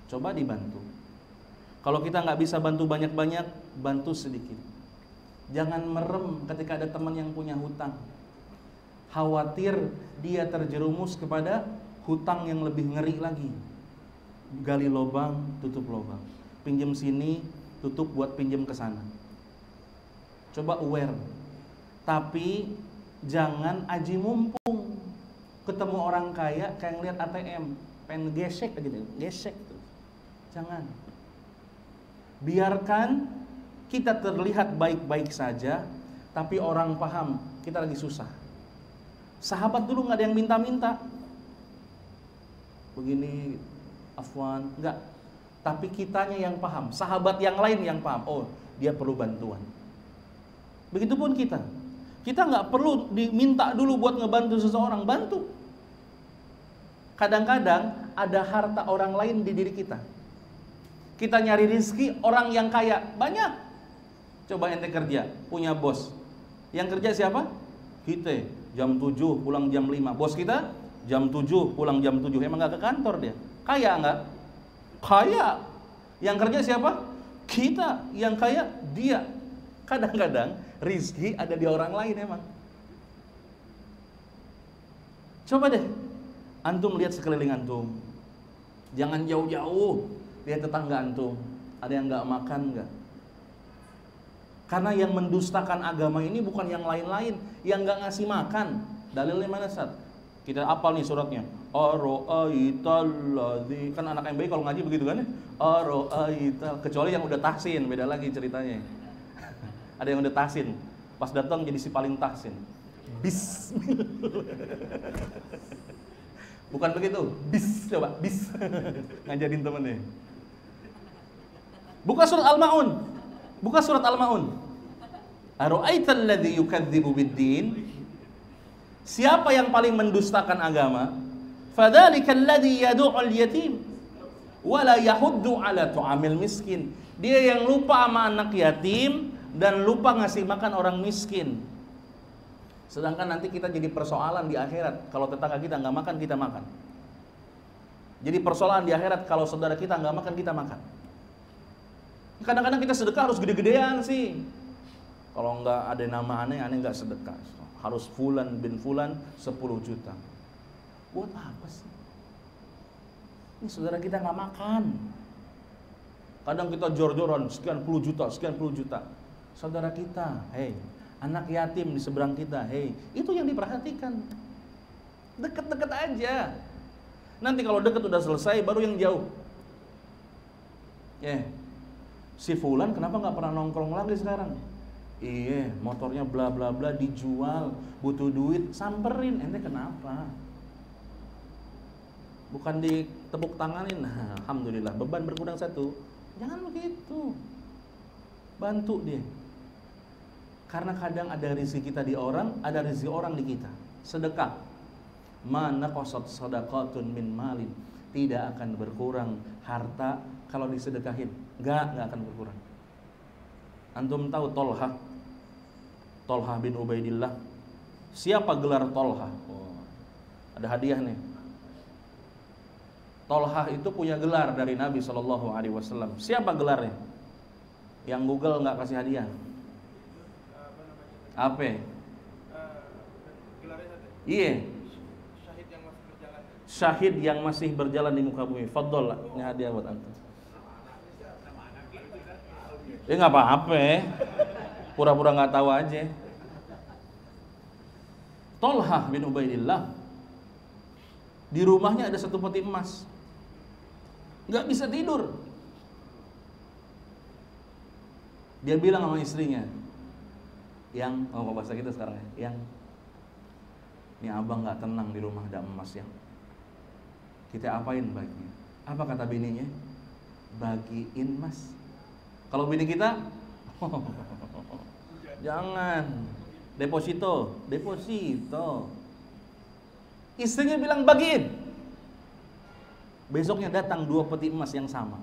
A: coba dibantu. Kalau kita nggak bisa bantu banyak-banyak, bantu sedikit. Jangan merem ketika ada teman yang punya hutang. Khawatir dia terjerumus kepada hutang yang lebih ngeri lagi. Gali lubang, tutup lubang. Pinjam sini, tutup buat pinjam ke sana. Coba aware. Tapi jangan aji mumpung. Ketemu orang kaya kayak ngeliat ATM, pengen gesek aja deh, gesek terus. Jangan. Biarkan kita terlihat baik-baik saja, tapi orang paham kita lagi susah. Sahabat dulu nggak ada yang minta-minta. Begini, afwan, enggak. Tapi kitanya yang paham, sahabat yang lain yang paham. Oh, dia perlu bantuan. Begitupun kita. Kita nggak perlu diminta dulu buat ngebantu seseorang, bantu. Kadang-kadang ada harta orang lain di diri kita. Kita nyari rezeki orang yang kaya, banyak. Coba ente kerja, punya bos. Yang kerja siapa? Kita. Jam 7 pulang jam 5. Bos kita jam 7 pulang jam 7. Emang nggak ke kantor dia? Kaya nggak? Kaya. Yang kerja siapa? Kita. Yang kaya dia. Kadang-kadang rizki ada di orang lain emang. Coba deh, antum lihat sekeliling antum. Jangan jauh-jauh lihat tetangga antum. Ada yang nggak makan nggak? Karena yang mendustakan agama ini bukan yang lain-lain, yang nggak ngasih makan. Dalilnya mana, Ustaz? Kita apal nih suratnya. Aro'aitalladzi, kan anak MBI kalau ngaji begitu kan ya? Aro'aital, kecuali yang udah tahsin, beda lagi ceritanya. Ada yang udah tahsin, pas datang jadi si paling tahsin. Bismillah. Bukan begitu, coba bis. Ngajarin temennya. Buka surat Al-Maun. Buka surat Al-Maun. Ara'aital ladzi yukadzibu bid-din? Siapa yang paling mendustakan agama? Fadzalikal ladzi yad'ul yatim wa la yahuddu 'ala tu'amil miskin. Dia yang lupa sama anak yatim dan lupa ngasih makan orang miskin. Sedangkan nanti kita jadi persoalan di akhirat. Kalau tetangga kita nggak makan, kita makan. Jadi persoalan di akhirat kalau saudara kita nggak makan, kita makan. Kadang-kadang kita sedekah harus gede-gedean sih. Kalau nggak ada nama aneh nggak sedekah. Harus fulan bin fulan 10 juta. Buat apa sih? Ini saudara kita nggak makan. Kadang kita jor-joran sekian puluh juta, sekian puluh juta. Saudara kita, hei, anak yatim di seberang kita, hei, itu yang diperhatikan. Deket-deket aja. Nanti kalau deket udah selesai, baru yang jauh. Si fulan kenapa nggak pernah nongkrong lagi sekarang? Iya, motornya bla bla bla dijual, butuh duit, samperin. Ente kenapa? Bukan ditepuk tanganin. Nah, alhamdulillah, beban berkurang satu. Jangan begitu. Bantu dia. Karena kadang ada rezeki kita di orang, ada rezeki orang di kita. Sedekah. Mana qasad sadaqatun min malin. Tidak akan berkurang harta kalau disedekahin. Enggak akan berkurang. Antum tahu Tolha bin Ubaidillah. Siapa gelar Tolha? Oh, ada hadiah nih. Tolha itu punya gelar dari Nabi SAW. Siapa gelarnya? Yang Google nggak kasih hadiah. Apa? Iya. Syahid yang masih berjalan di muka bumi. Fadol, ini hadiah buat antum. Nggak apa-apa. Pura-pura nggak tahu aja. Tolha bin Ubaidillah. Di rumahnya ada satu peti emas. Nggak bisa tidur. Dia bilang sama istrinya, yang ngomong bahasa kita sekarang ya, yang ini abang nggak tenang di rumah ada emas yang kita apain baginya? Apa kata bininya? Bagiin mas. Kalau bini kita Jangan. Deposito. Istrinya bilang bagiin. Besoknya datang 2 peti emas yang sama.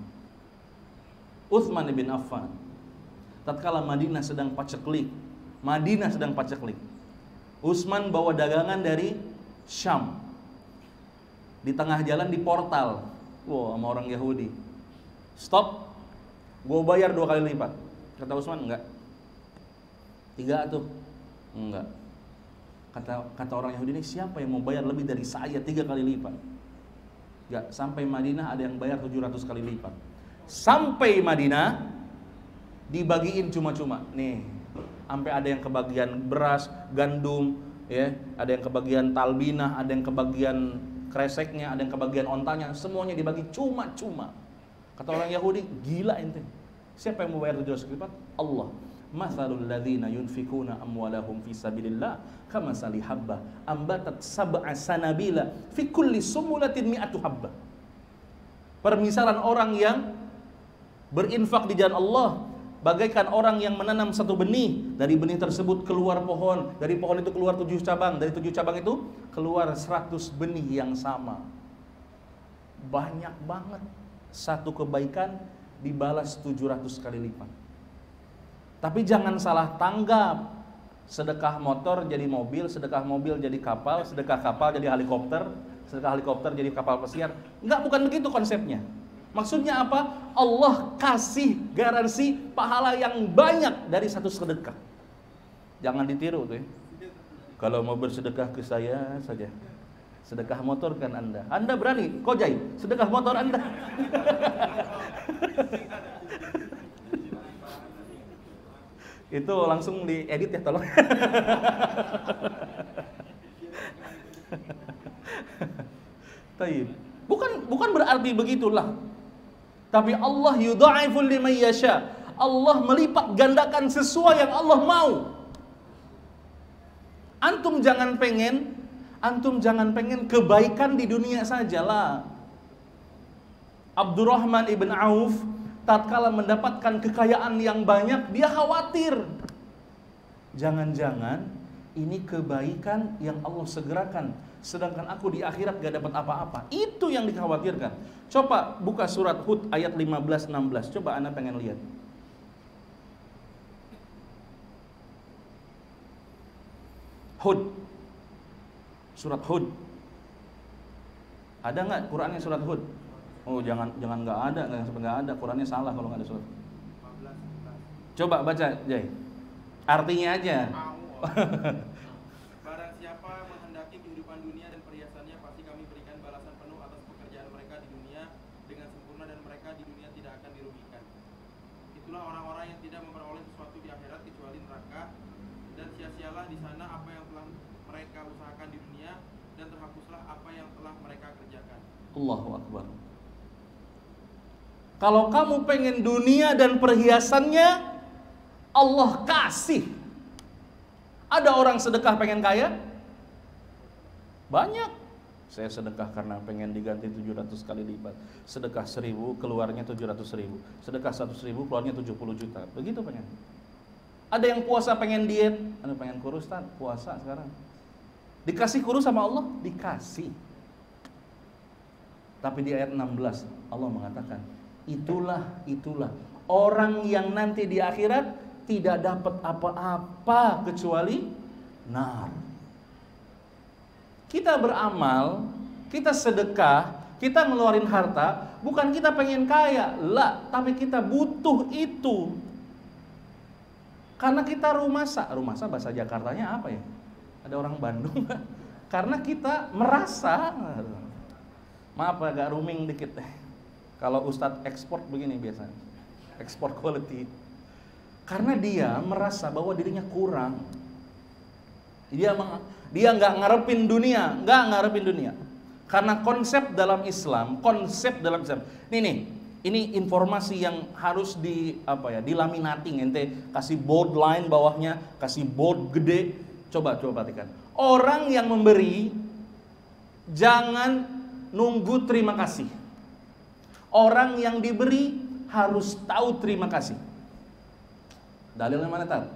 A: Utsman bin Affan. Tatkala Madinah sedang paceklik. Utsman bawa dagangan dari Syam. Di tengah jalan di portal. Wah, sama orang Yahudi. Stop. Gue bayar 2 kali lipat. Kata Utsman, enggak. 3 tuh. Enggak. Kata orang Yahudi ini, siapa yang mau bayar lebih dari saya 3 kali lipat? Enggak. Sampai Madinah ada yang bayar 700 kali lipat. Sampai Madinah dibagiin cuma-cuma. Nih, sampai ada yang kebagian beras, gandum, ya, ada yang kebagian talbinah, ada yang kebagian kreseknya, ada yang kebagian ontanya, semuanya dibagi cuma-cuma. Kata orang Yahudi, gila ente. Siapa yang mau bayar 700 kali lipat? Allah. Mathalul ladzina yunfikuna amwalahum fi sabilillah kamasali habbah ambatat sab'a sanabila fi kulli sumulatin mi'atu habbah. Permisalan orang yang berinfak di jalan Allah bagaikan orang yang menanam satu benih, dari benih tersebut keluar pohon, dari pohon itu keluar 7 cabang, dari 7 cabang itu keluar 100 benih yang sama. Banyak banget. Satu kebaikan dibalas 700 kali lipat. Tapi jangan salah tanggap. Sedekah motor jadi mobil, sedekah mobil jadi kapal, sedekah kapal jadi helikopter, sedekah helikopter jadi kapal pesiar. Enggak, bukan begitu konsepnya. Maksudnya apa? Allah kasih garansi pahala yang banyak dari satu sedekah. Jangan ditiru tuh ya. Kalau mau bersedekah ke saya saja. Sedekah motor kan Anda. Anda berani, Kojai, sedekah motor Anda. Itu langsung diedit ya tolong. Taib. Bukan berarti begitulah. Tapi Allah yudha'iful liman yasha. Allah melipat gandakan sesuai yang Allah mau. Antum jangan pengen kebaikan di dunia sajalah. Abdurrahman ibn Auf tatkala mendapatkan kekayaan yang banyak, dia khawatir. Jangan-jangan ini kebaikan yang Allah segerakan, sedangkan aku di akhirat gak dapat apa-apa. Itu yang dikhawatirkan. Coba buka surat Hud ayat 15-16. Coba Anda pengen lihat. Hud. Surat Hud. Ada nggak Qurannya surat Hud? Oh, jangan nggak ada. Qurannya salah kalau nggak ada surat. Coba baca, Jay. Artinya aja.
B: Barang siapa menghendaki kehidupan dunia dan perhiasannya, pasti kami berikan balasan penuh atas pekerjaan mereka di dunia dengan sempurna, dan mereka di dunia tidak akan dirugikan. Itulah orang-orang yang tidak memperoleh sesuatu di akhirat kecuali neraka, dan sia-sialah di sana apa yang telah mereka usahakan di dunia, dan terhapuslah apa yang telah mereka kerjakan.
A: Allahu Akbar. Kalau kamu pengen dunia dan perhiasannya, Allah kasih. Ada orang sedekah pengen kaya? Banyak. Saya sedekah karena pengen diganti 700 kali lipat. Sedekah 1000 keluarnya 700.000. Sedekah 100.000 keluarnya 70 juta. Begitu pengen. Ada yang puasa pengen diet. Ada pengen kurus, Tan, puasa sekarang. Dikasih kurus sama Allah? Dikasih. Tapi di ayat 16 Allah mengatakan, itulah orang yang nanti di akhirat tidak dapat apa-apa kecuali nar. Kita beramal, kita sedekah, kita ngeluarin harta, bukan kita pengen kaya, lah, tapi kita butuh itu. Karena kita rumasa bahasa Jakartanya apa ya? Ada orang Bandung. Karena kita merasa, maaf agak rooming dikit deh. Kalau Ustadz ekspor begini biasanya, ekspor quality. Karena dia merasa bahwa dirinya kurang. Dia nggak ngarepin dunia. Karena konsep dalam Islam, ini informasi yang harus dilaminating. Ente kasih bold line bawahnya, kasih bold gede. Coba perhatikan. Orang yang memberi jangan nunggu terima kasih. Orang yang diberi harus tahu terima kasih. Dalilnya mana, Tar?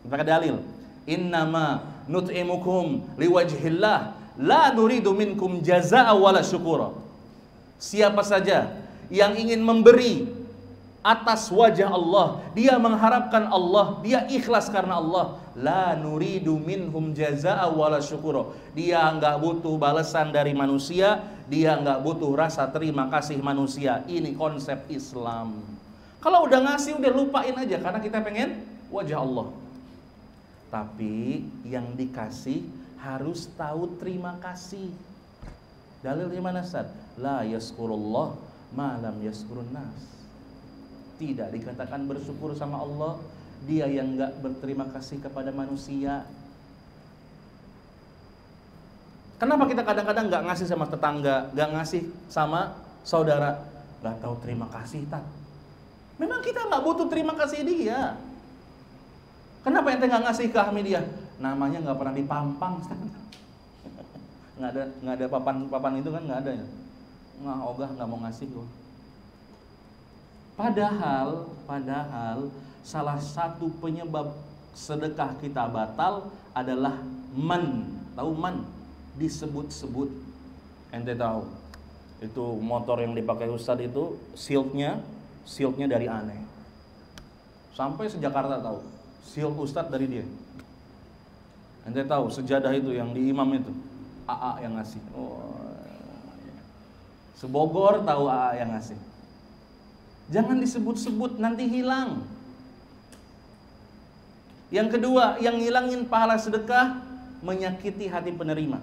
A: Pakai dalil. Innama nut'imukum liwajhillah la nuridu minkum jazaa'a wala syukura. Siapa saja yang ingin memberi atas wajah Allah, dia mengharapkan Allah, dia ikhlas karena Allah, la nuridu minhum jazaa'a wala syukura. Dia enggak butuh balasan dari manusia, dia enggak butuh rasa terima kasih manusia. Ini konsep Islam. Kalau udah ngasih udah lupain aja karena kita pengen wajah Allah. Tapi yang dikasih harus tahu terima kasih. Dalil di mana, Ustaz? La yaskurullah ma lam yaskurun nas. Tidak dikatakan bersyukur sama Allah dia yang enggak berterima kasih kepada manusia. Kenapa kita kadang-kadang enggak ngasih sama tetangga, enggak ngasih sama saudara? Enggak tahu terima kasih, tak? Memang kita enggak butuh terima kasih dia. Kenapa ente nggak ngasih ke Hamidiah? Namanya nggak pernah dipampang. Nggak ada papan itu kan, nggak ada ya. Nggak ogah, nggak mau ngasih gua. Padahal salah satu penyebab sedekah kita batal adalah man. Tahu man? Disebut-sebut. Ente tahu? Itu motor yang dipakai Ustadz itu shieldnya dari aneh. Sampai se-Jakarta tahu. Shield Ustadz dari dia. Ente tahu sejadah itu yang di imam itu AA yang ngasih. Sebogor tahu AA yang ngasih. Jangan disebut-sebut, nanti hilang. Yang kedua, yang ngilangin pahala sedekah, menyakiti hati penerima.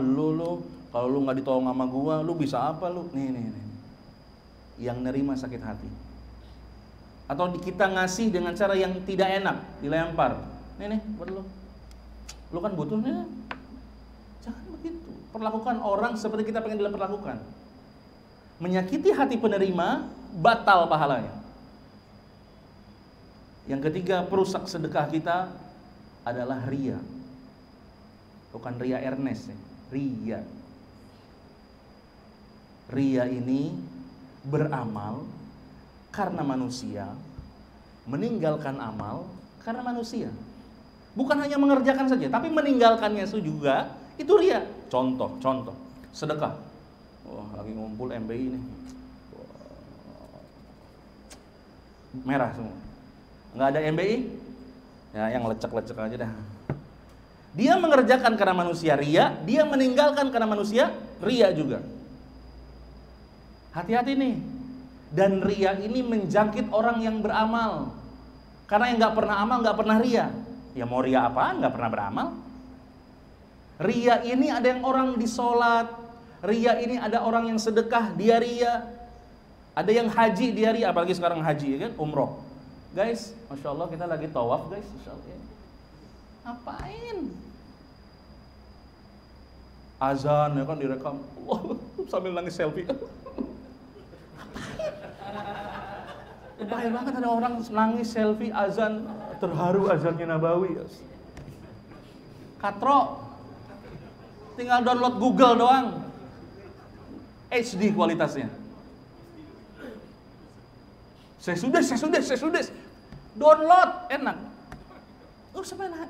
A: Lu kalau lu nggak ditolong sama gua, lu bisa apa lu? Nih. Yang nerima sakit hati. Atau kita ngasih dengan cara yang tidak enak, dilempar. Nih buat lu. Lu kan butuh nih. Jangan begitu. Perlakukan orang seperti kita pengen diperlakukan. Menyakiti hati penerima, batal pahalanya. Yang ketiga, perusak sedekah kita adalah ria. Bukan ria Ernest ya. Ria. Ria ini beramal karena manusia, meninggalkan amal karena manusia. Bukan hanya mengerjakan saja, tapi meninggalkannya itu juga, itu ria. Contoh, sedekah. Wah, lagi ngumpul MBI nih. Merah semua. Nggak ada MBI? Ya, yang lecek-lecek aja dah. Dia mengerjakan karena manusia ria, dia meninggalkan karena manusia ria juga. Hati-hati nih. Dan ria ini menjangkit orang yang beramal. Karena yang gak pernah amal gak pernah ria. Ya mau ria apaan, gak pernah beramal. Ria ini ada yang orang di sholat, ria ini ada orang yang sedekah, dia ria. Ada yang haji, dia ria. Apalagi sekarang haji kan, umroh. Guys, Masya Allah kita lagi tawaf guys, Masya Allah. Ngapain? Azan ya kan direkam, sambil nangis selfie. Bahaya banget ada orang nangis selfie azan, terharu azannya Nabawi. Katro, tinggal download Google doang, HD kualitasnya. Saya sudah, download enak.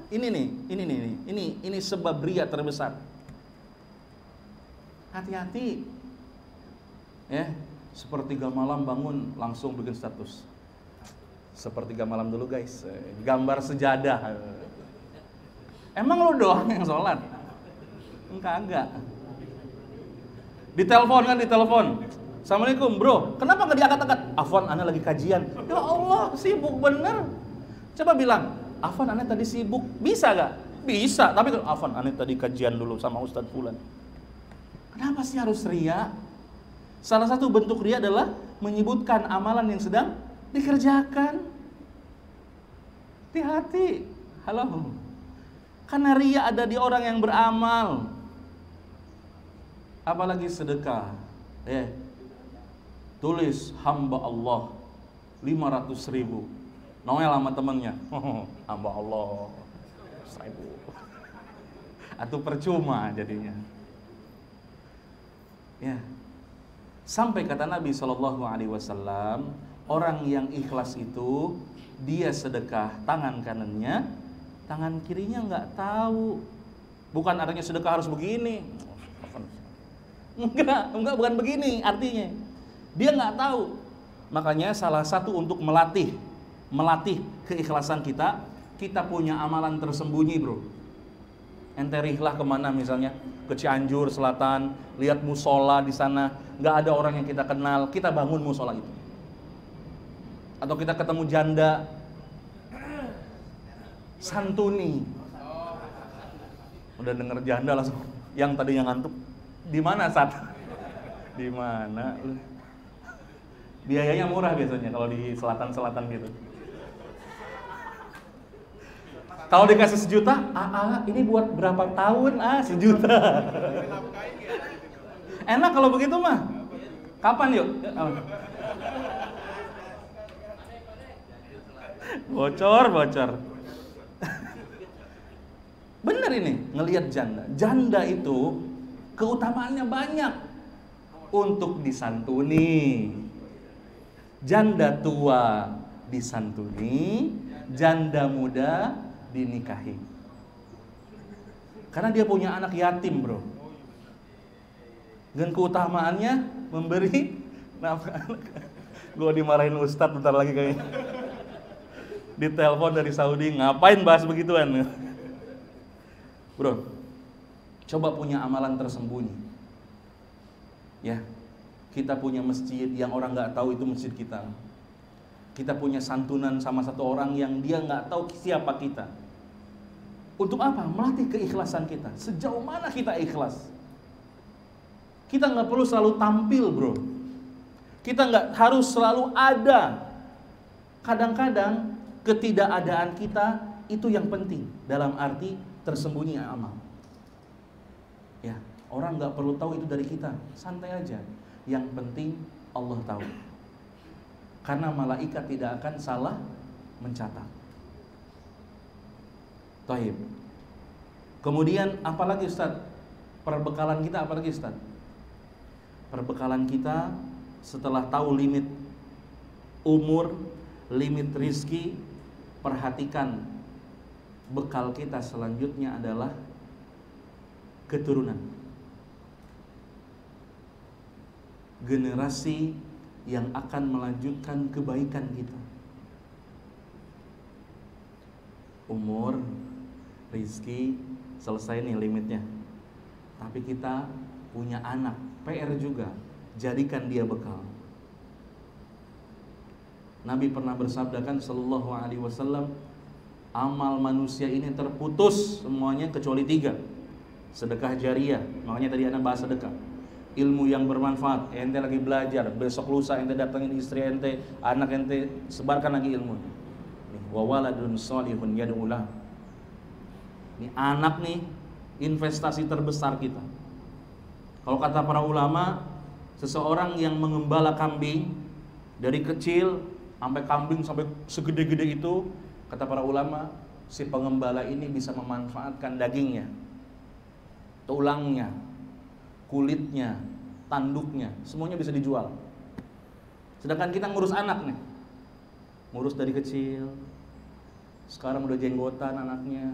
A: Ini sebab ria terbesar. Hati-hati, ya. Sepertiga malam bangun langsung bikin status. Sepertiga malam dulu guys, gambar sejadah. Emang lu doang yang sholat? Enggak. Ditelepon. Assalamualaikum bro, kenapa nggak diangkat-angkat? Afwan, ana lagi kajian. Ya Allah, sibuk bener. Coba bilang, Afwan, ana tadi sibuk. Bisa gak? Bisa, tapi Afwan, ana tadi kajian dulu sama Ustadz Fulan. Kenapa sih harus ria? Salah satu bentuk ria adalah menyebutkan amalan yang sedang dikerjakan. Hati-hati. Halo. Karena ria ada di orang yang beramal. Apalagi sedekah. Tulis hamba Allah 500.000. Noel sama temennya. Hamba Allah 1.000. Atau percuma jadinya. Ya. Sampai kata Nabi SAW, Orang yang ikhlas itu dia sedekah tangan kanannya, tangan kirinya nggak tahu. Bukan artinya sedekah harus begini. Enggak, bukan begini artinya. Dia nggak tahu. Makanya salah satu untuk melatih keikhlasan kita, kita punya amalan tersembunyi, bro. Ente rihlah kemana misalnya, ke Cianjur Selatan, lihat musola di sana, nggak ada orang yang kita kenal, kita bangun musola itu. Atau kita ketemu janda, santuni. Udah denger janda langsung, yang tadinya ngantuk, di mana Sat? Di mana? Biayanya murah biasanya kalau di selatan-selatan gitu. Kalau dikasih 1 juta, ini buat berapa tahun? 1 juta. Enak kalau begitu mah. Kapan yuk? Bocor. Bener ini, ngelihat janda. Janda itu keutamaannya banyak untuk disantuni. Janda tua disantuni, janda muda dinikahi. Karena dia punya anak yatim, bro. Dan keutamaannya memberi nafkah. Gue dimarahin Ustadz bentar lagi kayaknya. Ditelepon dari Saudi, ngapain bahas begituan? Bro, coba punya amalan tersembunyi. Ya, kita punya masjid yang orang nggak tahu itu masjid kita. Kita punya santunan sama satu orang yang dia nggak tahu siapa kita. Untuk apa? Melatih keikhlasan kita. Sejauh mana kita ikhlas? Kita nggak perlu selalu tampil, bro. Kita nggak harus selalu ada. Kadang-kadang ketidakadaan kita itu yang penting dalam arti tersembunyi amal. Ya, orang nggak perlu tahu itu dari kita, santai aja. Yang penting Allah tahu. Karena malaikat tidak akan salah mencatat. Taib. Kemudian apalagi Ustaz? Perbekalan kita apalagi Ustaz? Perbekalan kita setelah tahu limit umur, limit rizki, perhatikan bekal kita selanjutnya adalah keturunan. Generasi yang akan melanjutkan kebaikan kita. Umur, rizki, selesai nih limitnya. Tapi kita punya anak, PR juga, jadikan dia bekal. Nabi pernah bersabdakan sallallahu alaihi wasallam, amal manusia ini terputus semuanya kecuali 3. Sedekah jariah, makanya tadi anak bahas sedekah. Ilmu yang bermanfaat, ente lagi belajar, besok lusa ente datangin istri ente, anak ente, sebarkan lagi ilmu. Wa waladun sholihun yad'ulah. Ini anak nih investasi terbesar kita. Kalau kata para ulama, seseorang yang mengembala kambing dari kecil sampai kambing sampai segede-gede itu, kata para ulama, si pengembala ini bisa memanfaatkan dagingnya, tulangnya, kulitnya, tanduknya, semuanya bisa dijual. Sedangkan kita ngurus anak nih, ngurus dari kecil, sekarang udah jenggotan anaknya.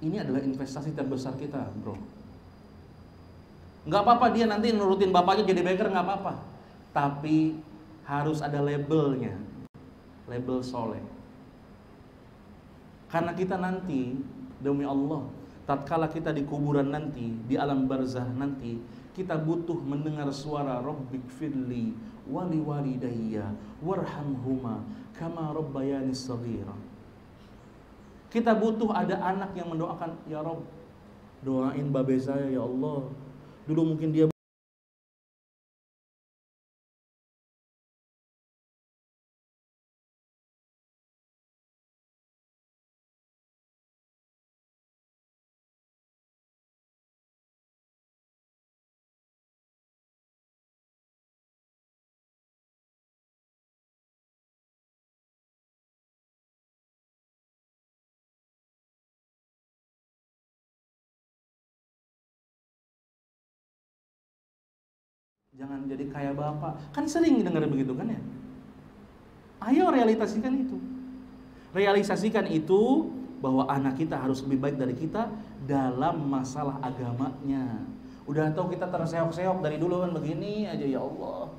A: Ini adalah investasi terbesar kita, bro. Nggak apa-apa dia nanti nurutin bapaknya jadi baker, nggak apa-apa. Tapi harus ada labelnya, label soleh. Karena kita nanti, demi Allah, tatkala kita di kuburan nanti, di alam barzah nanti, kita butuh mendengar suara Rabbik firli wali walidayya warhamhuma kama rabbayani shaghira. Kita butuh ada anak yang mendoakan, ya Rabb, doain babe saya ya Allah. Dulu mungkin dia jangan jadi kayak bapak. Kan sering dengar begitu kan ya? Ayo realisasikan itu. Realisasikan itu bahwa anak kita harus lebih baik dari kita dalam masalah agamanya. Udah tahu kita terseok-seok dari dulu kan begini aja, ya Allah.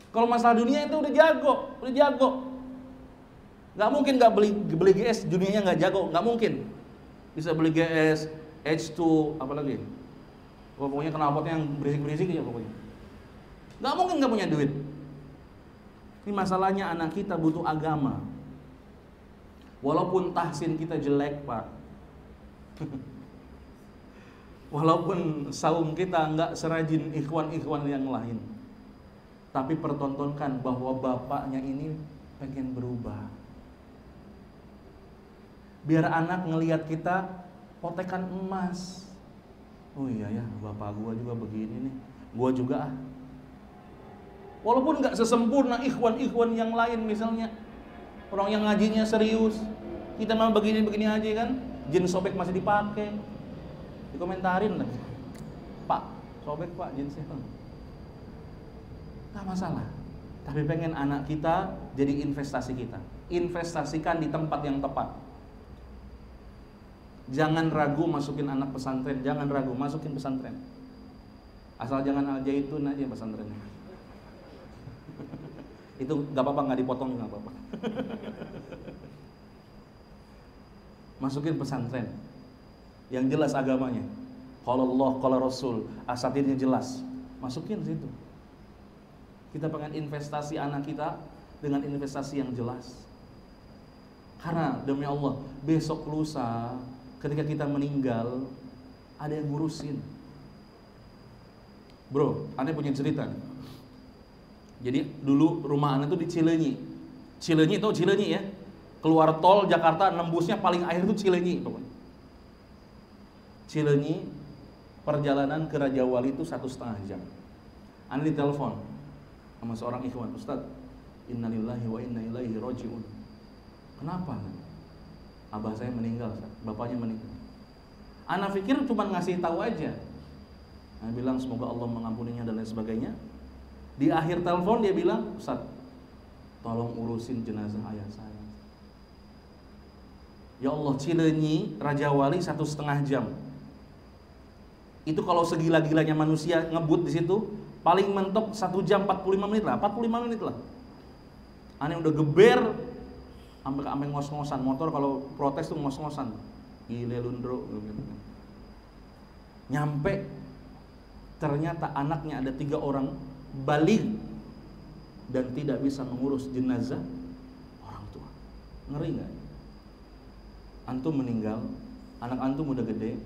A: Kalau masalah dunia itu udah jago. Gak mungkin gak beli GS dunianya gak jago, gak mungkin. Bisa beli GS, H2, apa lagi? Pokoknya knalpotnya yang berisik-berisik aja pokoknya. Gak mungkin gak punya duit. Ini masalahnya anak kita butuh agama. Walaupun tahsin kita jelek, Pak. Walaupun saum kita nggak serajin ikhwan-ikhwan yang lain, tapi pertontonkan bahwa bapaknya ini pengen berubah. Biar anak ngelihat kita potekan emas. Oh iya ya, bapak gua juga begini nih, gua juga ah. Walaupun nggak sesempurna ikhwan-ikhwan yang lain, misalnya orang yang ngajinya serius, kita mah begini-begini aja kan, jin sobek masih dipakai. Dikomentarin lah, Pak, sobek Pak jeansnya. Gak masalah. Tapi pengen anak kita jadi investasi kita. Investasikan di tempat yang tepat. Jangan ragu masukin anak pesantren. Jangan ragu, masukin pesantren. Asal jangan Al-Jaitun aja pesantrennya. Itu gak apa-apa, gak dipotong, gak apa-apa. Masukin pesantren yang jelas agamanya. Qala Allah, qala Rasul, asatirnya jelas. Masukin situ. Kita pengen investasi anak kita dengan investasi yang jelas. Karena demi Allah, besok lusa ketika kita meninggal ada yang ngurusin. Bro, Anda punya cerita nih. Jadi dulu rumah Anda tuh di Cileunyi. Cileunyi tahu Cileunyi ya? Keluar tol Jakarta nembusnya paling akhir tuh Cileunyi pokoknya. Cileunyi perjalanan ke Raja Wali itu 1,5 jam. Anda ditelepon sama seorang ikhwan, Ustaz, innalillahi wa inna ilaihi raji'un. Kenapa? Abah saya meninggal, Ustaz. Bapaknya meninggal. Ana pikir cuma ngasih tahu aja. Nah, bilang semoga Allah mengampuninya dan lain sebagainya. Di akhir telepon dia bilang, Ustaz, tolong urusin jenazah ayah saya. Ya Allah, Cileunyi Raja Wali 1,5 jam. Itu kalau segila-gilanya manusia ngebut di situ, paling mentok 1 jam 45 menit lah, 45 menit lah. Aneh udah geber sampai ngos-ngosan, motor kalau protes tuh ngos-ngosan. Gile lundro gitu. Nyampe ternyata anaknya ada 3 orang baligh dan tidak bisa mengurus jenazah orang tua. Ngeri enggak? Antum meninggal, anak antum udah gede,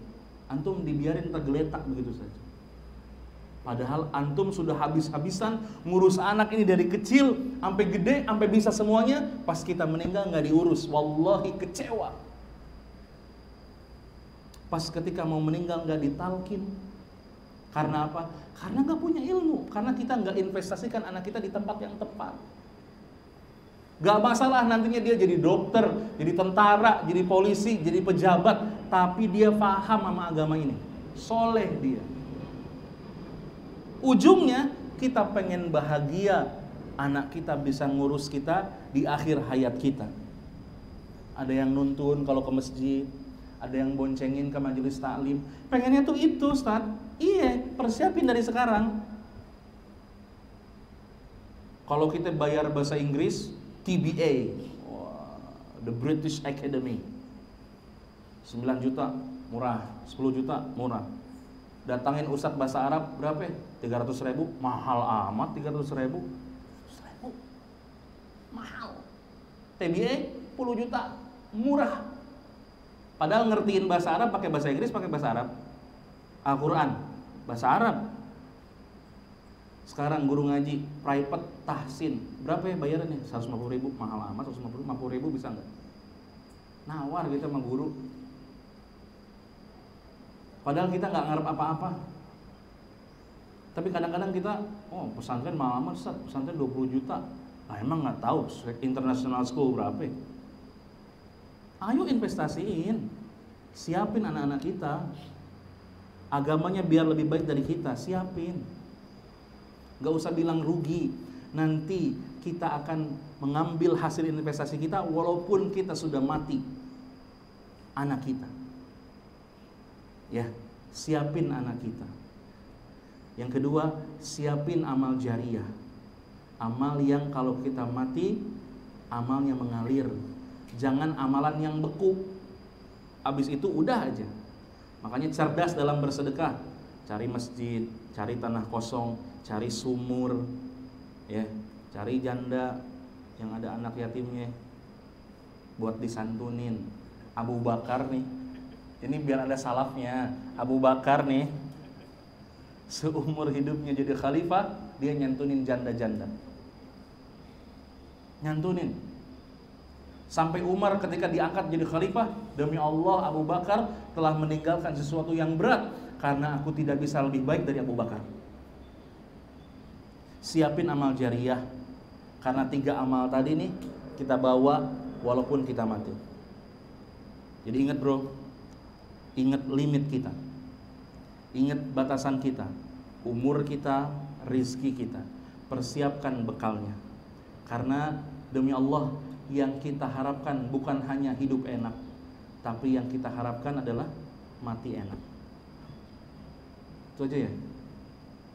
A: antum dibiarin tergeletak begitu saja. Padahal antum sudah habis-habisan ngurus anak ini dari kecil sampai gede, sampai bisa semuanya. Pas kita meninggal nggak diurus, wallahi kecewa. Pas ketika mau meninggal nggak ditalkin. Karena apa? Karena nggak punya ilmu. Karena kita nggak investasikan anak kita di tempat yang tepat. Gak masalah nantinya dia jadi dokter, jadi tentara, jadi polisi, jadi pejabat, tapi dia paham sama agama ini. Soleh dia. Ujungnya kita pengen bahagia, anak kita bisa ngurus kita di akhir hayat kita. Ada yang nuntun kalau ke masjid, ada yang boncengin ke majelis taklim. Pengennya tuh itu, Ustaz. Iya, persiapin dari sekarang. Kalau kita bayar bahasa Inggris, TBA, the British Academy, 9 juta murah, 10 juta murah. Datangin ustadz bahasa Arab berapa? 300.000, mahal amat 300.000. Mahal. TBA 10 juta, murah. Padahal ngertiin bahasa Arab pakai bahasa Inggris, pakai bahasa Arab. Al-Quran bahasa Arab. Sekarang guru ngaji private tahsin berapa ya bayarannya? 150.000, mahal amat. 150.000 bisa nggak? Nawar kita sama guru. Padahal kita nggak ngarep apa-apa. Tapi kadang-kadang kita, oh pesantren mahal amat, Ustaz, pesantren 20 juta. Nah, emang nggak tahu international school berapa? Ayo investasiin, siapin anak-anak kita. Agamanya biar lebih baik dari kita, siapin. Gak usah bilang rugi. Nanti kita akan mengambil hasil investasi kita walaupun kita sudah mati anak kita. Ya, siapin anak kita. Yang kedua, siapin amal jariah. Amal yang kalau kita mati, amalnya mengalir. Jangan amalan yang beku. Habis itu udah aja. Makanya cerdas dalam bersedekah. Cari masjid, cari tanah kosong, cari sumur, ya, cari janda yang ada anak yatimnya buat disantunin. Abu Bakar nih, ini biar ada salafnya. Abu Bakar nih, seumur hidupnya jadi khalifah, dia nyantunin janda-janda. Nyantunin. Sampai Umar ketika diangkat jadi khalifah, demi Allah Abu Bakar telah meninggalkan sesuatu yang berat, karena aku tidak bisa lebih baik dari Abu Bakar. Siapin amal jariah, karena 3 amal tadi nih kita bawa walaupun kita mati. Jadi ingat bro, ingat limit kita, ingat batasan kita, umur kita, rizki kita. Persiapkan bekalnya, karena demi Allah yang kita harapkan bukan hanya hidup enak, tapi yang kita harapkan adalah mati enak. Itu aja ya.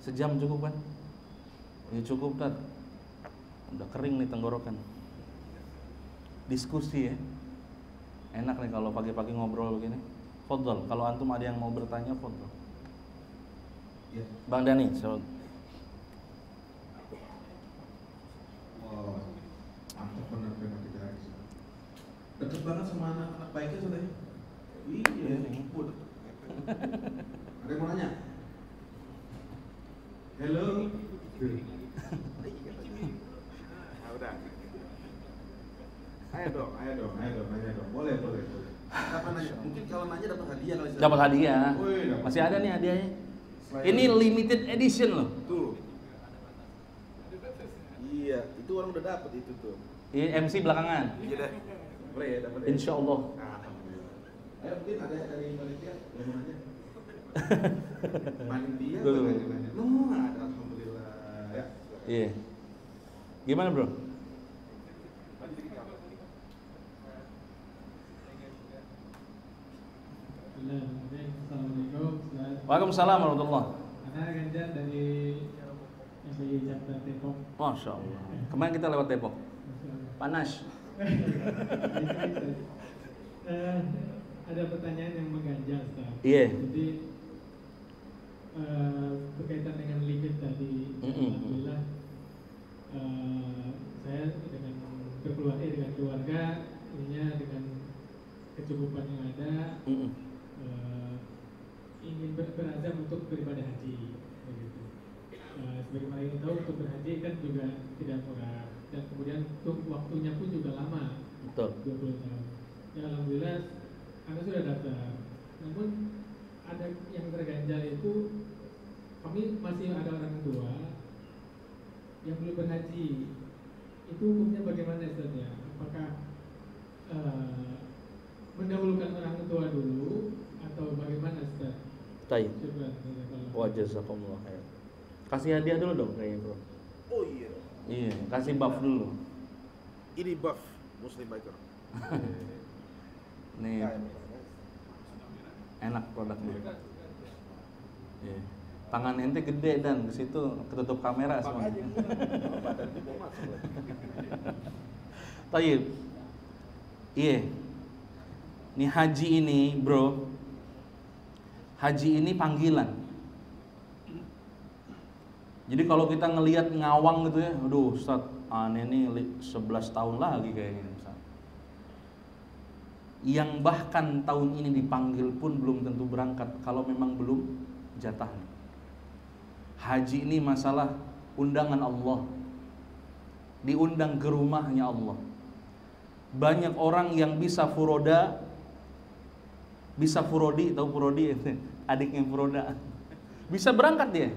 A: Sejam cukup kan? Ya cukup kan. Udah kering nih tenggorokan. Diskusi ya. Enak nih kalau pagi-pagi ngobrol begini. Fadhol, kalau antum ada yang mau bertanya, fadhol.
C: Ya.
A: Bang Dani, so.
C: Oh, entrepreneur kita hari. Deket banget sama anak-anak baiknya sudah. Iya, ngumpul. Ada yang mau nanya? Hello.
D: Udah. Ayo dong, nanya dong. Boleh.
C: Kapan nanya? Mungkin kalau nanya dapat hadiah kali.
A: Dapat hadiah.
C: Wih, dapat.
A: Masih ada nih hadiahnya.
C: Selain
A: Ini limited edition loh.
D: Tuh. Iya, itu orang udah dapet itu tuh.
A: Ini MC belakangan.
D: Iya deh. Boleh ya, dapat ya.
A: Insya Allah.
D: Alhamdulillah.
C: Ayo mungkin ada dari panitia yang mau nanya. Panitia
A: Tuh.
C: nanya. No, ada alhamdulillah. Ya.
A: Iya. Gimana bro?
E: Assalamualaikum.
A: Waalaikumsalam warahmatullahi.
E: Ana Ganjar dari MPI Chapter Depok.
A: Masya Allah. Kemarin kita lewat Depok. Panas.
E: Ada pertanyaan yang mengganjal, Ustaz.
A: Iya.
E: Jadi berkaitan dengan limit tadi, alhamdulillah saya dengan dengan keluarga, ininya dengan kecukupan yang ada, ingin berazam untuk beribadah haji, begitu. Sebagaimana kita tahu untuk berhaji kan juga tidak murah, dan kemudian untuk waktunya pun juga lama.
A: Betul.
E: 20 tahun. Ya alhamdulillah, Anda sudah daftar. Namun ada yang terganjal itu, kami masih ada orang tua yang belum berhaji. Itu hukumnya bagaimana Ustaz ya? Apakah mendahulukan orang tua dulu atau bagaimana Ustaz?
A: Baik.
E: Syukran.
A: Wa jazakumullah khair. Kasih hadiah dulu dong kayaknya bro.
D: Oh iya.
A: Iya, kasih buff dulu.
D: Ini buff Muslim Biker.
A: Nih, enak produknya. Iya. Tangan ente gede dan ke situ ketutup kamera semua. Tayyib. Iya. Ini haji ini, bro. Haji ini panggilan. Jadi kalau kita ngelihat ngawang gitu ya, aduh Ustaz, aneh nih 11 tahun lagi kayaknya Ustaz. Yang bahkan tahun ini dipanggil pun belum tentu berangkat kalau memang belum jatahnya. Haji ini masalah undangan Allah. Diundang ke rumahnya Allah. Banyak orang yang bisa furoda, bisa furodi, tahu furodi adiknya furoda. Bisa berangkat dia.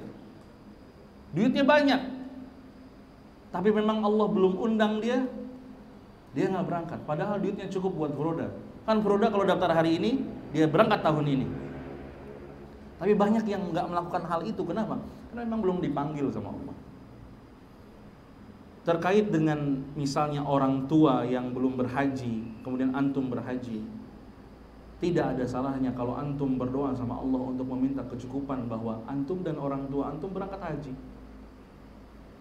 A: Duitnya banyak. Tapi memang Allah belum undang dia, dia nggak berangkat. Padahal duitnya cukup buat furoda. Kan furoda kalau daftar hari ini, dia berangkat tahun ini. Tapi banyak yang nggak melakukan hal itu. Kenapa? Karena memang belum dipanggil sama Allah. terkait dengan misalnya orang tua yang belum berhaji, kemudian antum berhaji, tidak ada salahnya kalau antum berdoa sama Allah untuk meminta kecukupan bahwa antum dan orang tua antum berangkat haji.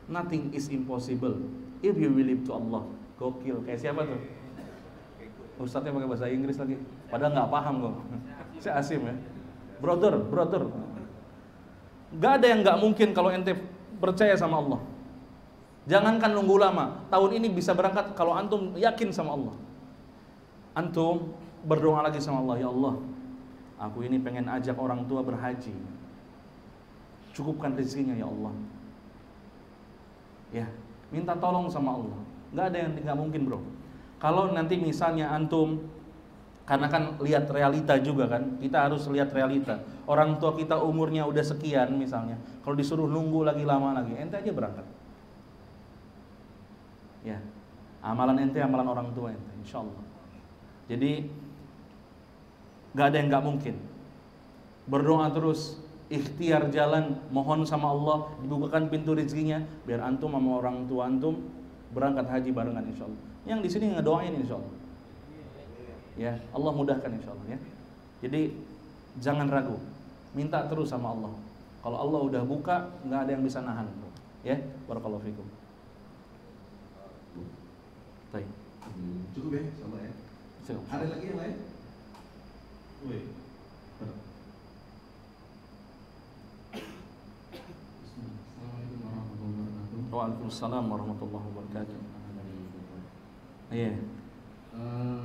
A: Nothing is impossible if you believe to Allah. Gokil, kayak siapa tuh? Ustadznya pakai bahasa Inggris lagi, padahal nggak paham kok. Saya Asim ya, brother. Gak ada yang nggak mungkin kalau ente percaya sama Allah. Jangankan nunggu lama, tahun ini bisa berangkat kalau antum yakin sama Allah. Antum berdoa lagi sama Allah, ya Allah, aku ini pengen ajak orang tua berhaji, cukupkan rezekinya ya Allah. Ya, minta tolong sama Allah. Nggak ada yang nggak mungkin bro. Kalau nanti misalnya antum, karena kan lihat realita juga kan, kita harus lihat realita. Orang tua kita umurnya udah sekian misalnya, kalau disuruh nunggu lagi lama lagi, ente aja berangkat. Ya, amalan ente amalan orang tua ente, insya Allah. Jadi nggak ada yang nggak mungkin. Berdoa terus, ikhtiar jalan, mohon sama Allah dibukakan pintu rezekinya, biar antum sama orang tua antum berangkat haji barengan insya Allah. Yang di sini ngedoain insya Allah. Ya, Allah mudahkan insya Allah ya. Jadi jangan ragu, minta terus sama Allah. Kalau Allah udah buka, nggak ada yang bisa nahan. Ya, barakallahu fikum. Baik.
C: Cukup ya, sama ya.
A: Cukup.
C: Ada lagi yang lain? Woi.
F: Assalamualaikum warahmatullahi wabarakatuh.
A: Waalaikumsalam warahmatullahi wabarakatuh. Iya.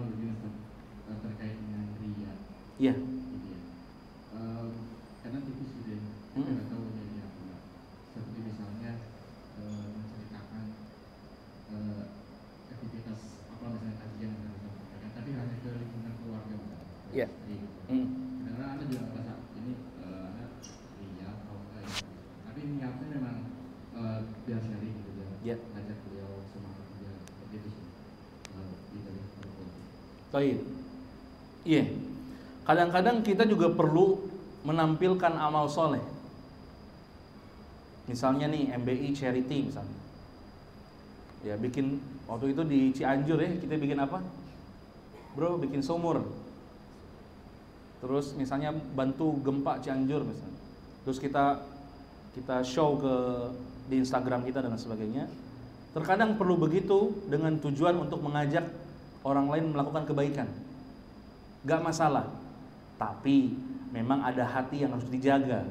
F: Begini Ustaz, terkait dengan ria.
A: Iya.
F: Gitu ya. Karena tipis gitu ya. Kita nggak tahu jadi apa enggak. Seperti misalnya menceritakan aktivitas apa misalnya kajian yang harus disampaikan, tapi hanya ke lingkungan keluarga misalnya.
A: Iya.
F: Karena Anda juga merasa ini Anda ria atau enggak ya. Tapi niatnya memang biar sharing gitu ya.
A: Iya.
F: Ngajak beliau semangat dia seperti itu sih.
A: Baik. Iya. Kadang-kadang kita juga perlu menampilkan amal soleh. Misalnya nih MBI charity misalnya. Ya bikin waktu itu di Cianjur ya, kita bikin apa? Bro, bikin sumur. Terus misalnya bantu gempa Cianjur misalnya. Terus kita show di Instagram kita dan sebagainya. Terkadang perlu begitu dengan tujuan untuk mengajak orang lain melakukan kebaikan. Gak masalah. Tapi memang ada hati yang harus dijaga.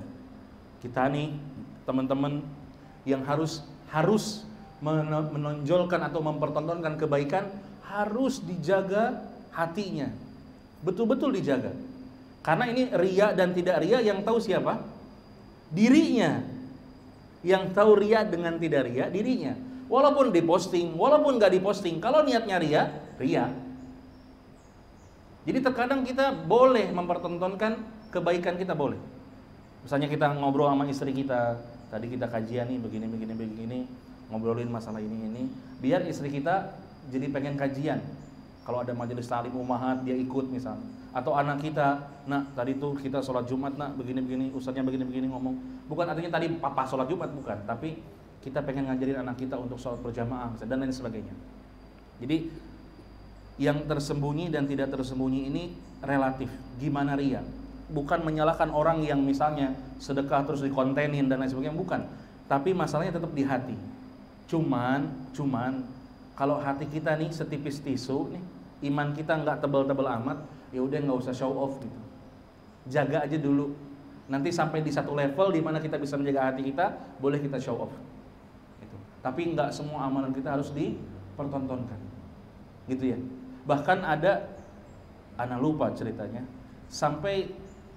A: Kita nih teman-teman yang harus menonjolkan atau mempertontonkan kebaikan, harus dijaga hatinya. Betul-betul dijaga. Karena ini ria dan tidak ria yang tahu siapa? Dirinya. Yang tahu ria dengan tidak ria, dirinya. Walaupun diposting, walaupun gak diposting, kalau niatnya ria. Jadi terkadang kita boleh mempertontonkan kebaikan kita, boleh. Misalnya kita ngobrol sama istri kita, tadi kita kajian nih begini, ngobrolin masalah ini, biar istri kita jadi pengen kajian. Kalau ada majelis ta'lim ummahat dia ikut misalnya. Atau anak kita, nak tadi tuh kita sholat Jumat nak begini, ustaznya begini ngomong. Bukan artinya tadi papa sholat Jumat, bukan, tapi kita pengen ngajarin anak kita untuk sholat berjamaah dan lain sebagainya. Jadi yang tersembunyi dan tidak tersembunyi ini relatif. Gimana ria? Bukan menyalahkan orang yang misalnya sedekah terus dikontenin dan lain sebagainya, bukan. Tapi masalahnya tetap di hati. Cuman kalau hati kita nih setipis tisu nih, iman kita nggak tebal-tebal amat, ya udah nggak usah show off gitu. Jaga aja dulu. Nanti sampai di satu level di mana kita bisa menjaga hati kita, boleh kita show off. Gitu. Tapi nggak semua amalan kita harus dipertontonkan. Gitu ya. Bahkan ada, anak lupa ceritanya, sampai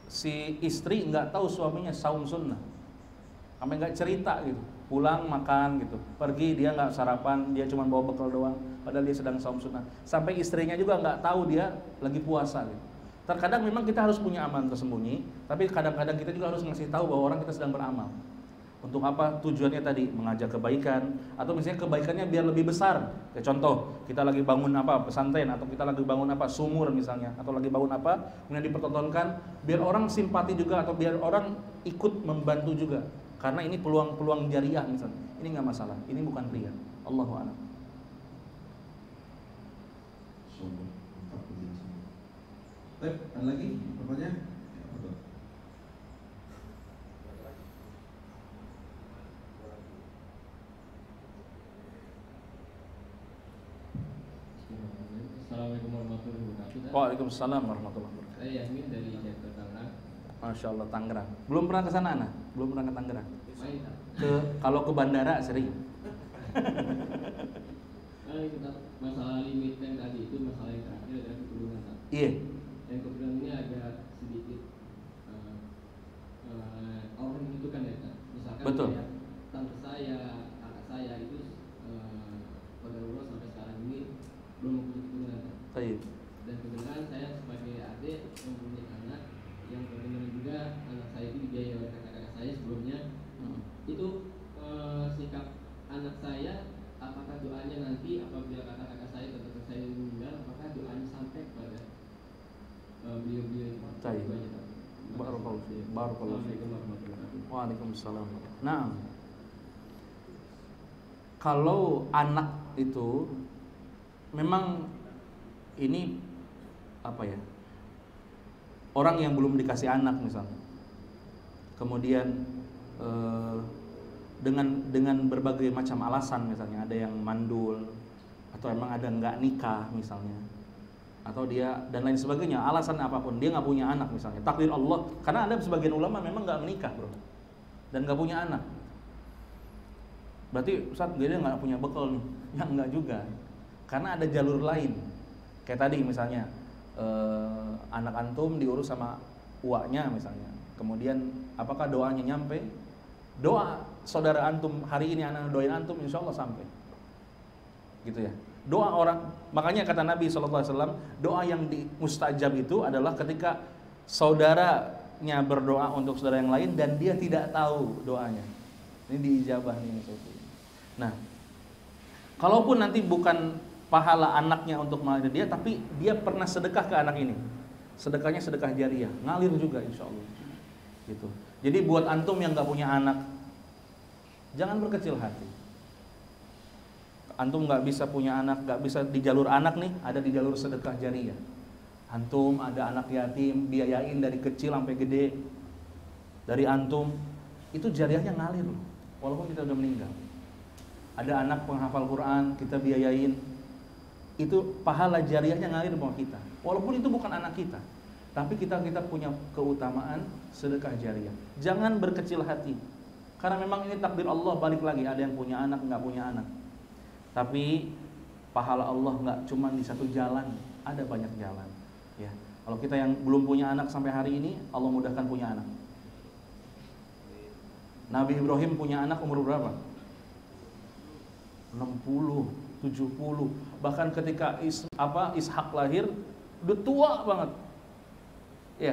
A: si istri nggak tahu suaminya saum sunnah, sampai nggak cerita gitu, pulang makan gitu, pergi dia nggak sarapan, dia cuma bawa bekal doang, padahal dia sedang saum sunnah. Sampai istrinya juga nggak tahu dia lagi puasa gitu. Terkadang memang kita harus punya amalan tersembunyi, tapi kadang-kadang kita juga harus ngasih tahu bahwa orang kita sedang beramal. Untuk apa? Tujuannya tadi mengajak kebaikan, atau misalnya kebaikannya biar lebih besar. Kayak contoh, kita lagi bangun apa pesantren, atau kita lagi bangun apa sumur misalnya, atau lagi bangun apa, kemudian dipertontonkan, biar orang simpati juga, atau biar orang ikut membantu juga. Karena ini peluang-peluang jariah misalnya. Ini nggak masalah, ini bukan ria. Allahu a'lam.
C: Sombong, mantap penjelasan. Baik, ada lagi pertanyaan? Ya, betul.
F: Assalamualaikum warahmatullahi wabarakatuh.
A: Waalaikumsalam warahmatullahi wabarakatuh.
F: Saya Yasmin dari Jakarta Tangerang.
A: Masya Allah, Tangerang. Belum pernah ke sana, Ana? Belum pernah ke Tangerang?
F: Main tak?
A: Kalau ke bandara sering.
F: Kita masalah limit yang tadi itu masalah yang terakhir adalah keturunan tak?
A: Iya.
F: Yang keturunan ini agak sedikit orang itu kan ya tak? Misalkan
A: Betul.
F: kayak tante saya, kakak saya itu pada umur sampai sekarang ini belum mempunyai keturunan tak?
A: Baik.
F: Dan kebetulan saya sebagai adik mempunyai anak yang kebetulan juga anak saya itu dibiayai oleh kakak-kakak saya sebelumnya. Itu sikap anak saya, apakah doanya nanti apabila kakak-kakak saya atau kakak saya meninggal, apakah doanya sampai kepada beliau-beliau itu?
A: Baik.
F: Itu aja, Pak.
A: Barakallahu fiik. Barakallahu fiik.
F: Assalamualaikum warahmatullahi wabarakatuh.
A: Waalaikumsalam. Nah, kalau anak itu memang ini apa ya? Orang yang belum dikasih anak misalnya, kemudian dengan berbagai macam alasan, misalnya ada yang mandul atau emang ada nggak nikah misalnya, atau dia dan lain sebagainya, alasan apapun dia nggak punya anak misalnya, takdir Allah, karena ada sebagian ulama memang nggak menikah bro dan nggak punya anak. Berarti Ustaz dia nggak punya bekal nih? Ya nggak juga, karena ada jalur lain. Kayak tadi misalnya anak antum diurus sama uaknya misalnya, kemudian apakah doanya nyampe? Doa saudara antum hari ini anak doain antum, insya Allah sampai. Gitu ya. Doa orang, makanya kata Nabi SAW, doa yang mustajab itu adalah ketika saudaranya berdoa untuk saudara yang lain dan dia tidak tahu doanya. Ini diijabah nih. Nah, kalaupun nanti bukan pahala anaknya untuk mengalir dia, tapi dia pernah sedekah ke anak ini, sedekahnya sedekah jariah, ngalir juga insya Allah. Gitu. Jadi buat antum yang nggak punya anak, jangan berkecil hati. Antum nggak bisa punya anak, nggak bisa di jalur anak nih, ada di jalur sedekah jariah. Antum ada anak yatim, biayain dari kecil sampai gede, dari antum, itu jariahnya ngalir, walaupun kita udah meninggal. Ada anak penghafal Quran, kita biayain, itu pahala jariahnya ngalir sama kita, walaupun itu bukan anak kita. Tapi kita punya keutamaan sedekah jariah. Jangan berkecil hati, karena memang ini takdir Allah. Balik lagi, ada yang punya anak, nggak punya anak. Tapi pahala Allah nggak cuma di satu jalan, ada banyak jalan. Ya, kalau kita yang belum punya anak sampai hari ini, Allah mudahkan punya anak. Nabi Ibrahim punya anak umur berapa? 60, 70. Bahkan ketika Ishak lahir, udah tua banget. Ya,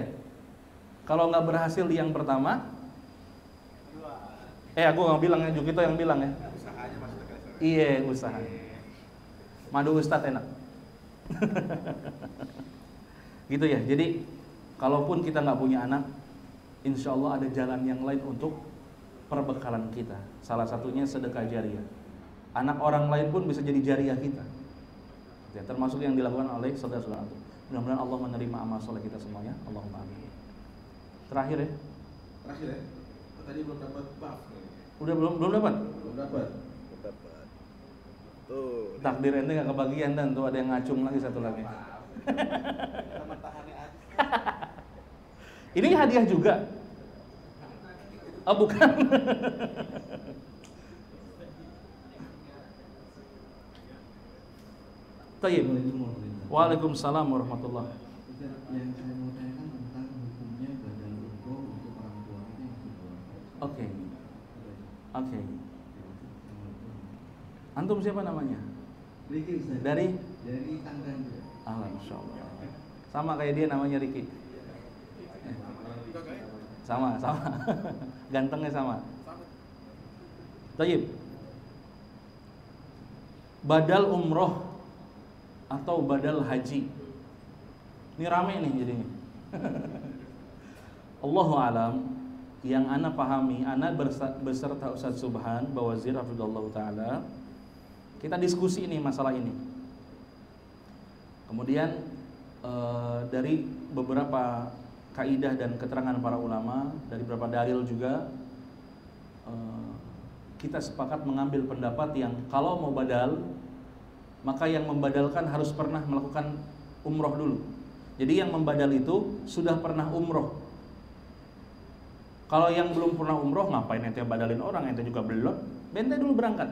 A: kalau nggak berhasil di yang pertama, aku nggak bilang ya, Jukito yang bilang ya.
D: Usahanya masih dekat.
A: Iya, usaha. Madu Ustadz enak. Gitu ya. Jadi, kalaupun kita nggak punya anak, insya Allah ada jalan yang lain untuk perbekalan kita. Salah satunya sedekah jariah. Anak orang lain pun bisa jadi jariah kita. Ya, termasuk yang dilakukan oleh saudara-saudara itu. Mudah-mudahan Allah menerima amal soleh kita semuanya. Allahumma amin. Terakhir ya.
C: Terakhir ya. Tadi belum dapat buff.
A: Udah belum dapat.
C: Belum dapat.
D: Dapat. Tuh.
A: Takdir ente nggak kebagian dan tuh ada yang ngacung lagi satu lagi. Ini hadiah juga. Oh bukan. Tayyib. Waalaikumsalam warahmatullahi wabarakatuh.
F: Yang saya mau tanyakan tentang hukumnya badal umroh untuk orang tua itu yang kedua.
A: Oke. Antum siapa namanya?
F: Riki Ustaz.
A: Dari
F: Tangerang juga.
A: Masya Allah. Sama kayak dia namanya Riki. Sama. Gantengnya sama. Tayyib. Badal umroh atau badal haji. Ini rame nih jadinya. Allahu alam. Yang ana pahami, ana beserta Ustaz Subhan Bawazir hafizallahu taala, Kita diskusi ini masalah ini. Kemudian dari beberapa kaidah dan keterangan para ulama, dari beberapa dalil juga, kita sepakat mengambil pendapat yang kalau mau badal, maka yang membadalkan harus pernah melakukan umroh dulu. Jadi yang membadal itu sudah pernah umroh. Kalau yang belum pernah umroh, ngapain ente badalin orang, ente juga belum, ente dulu berangkat.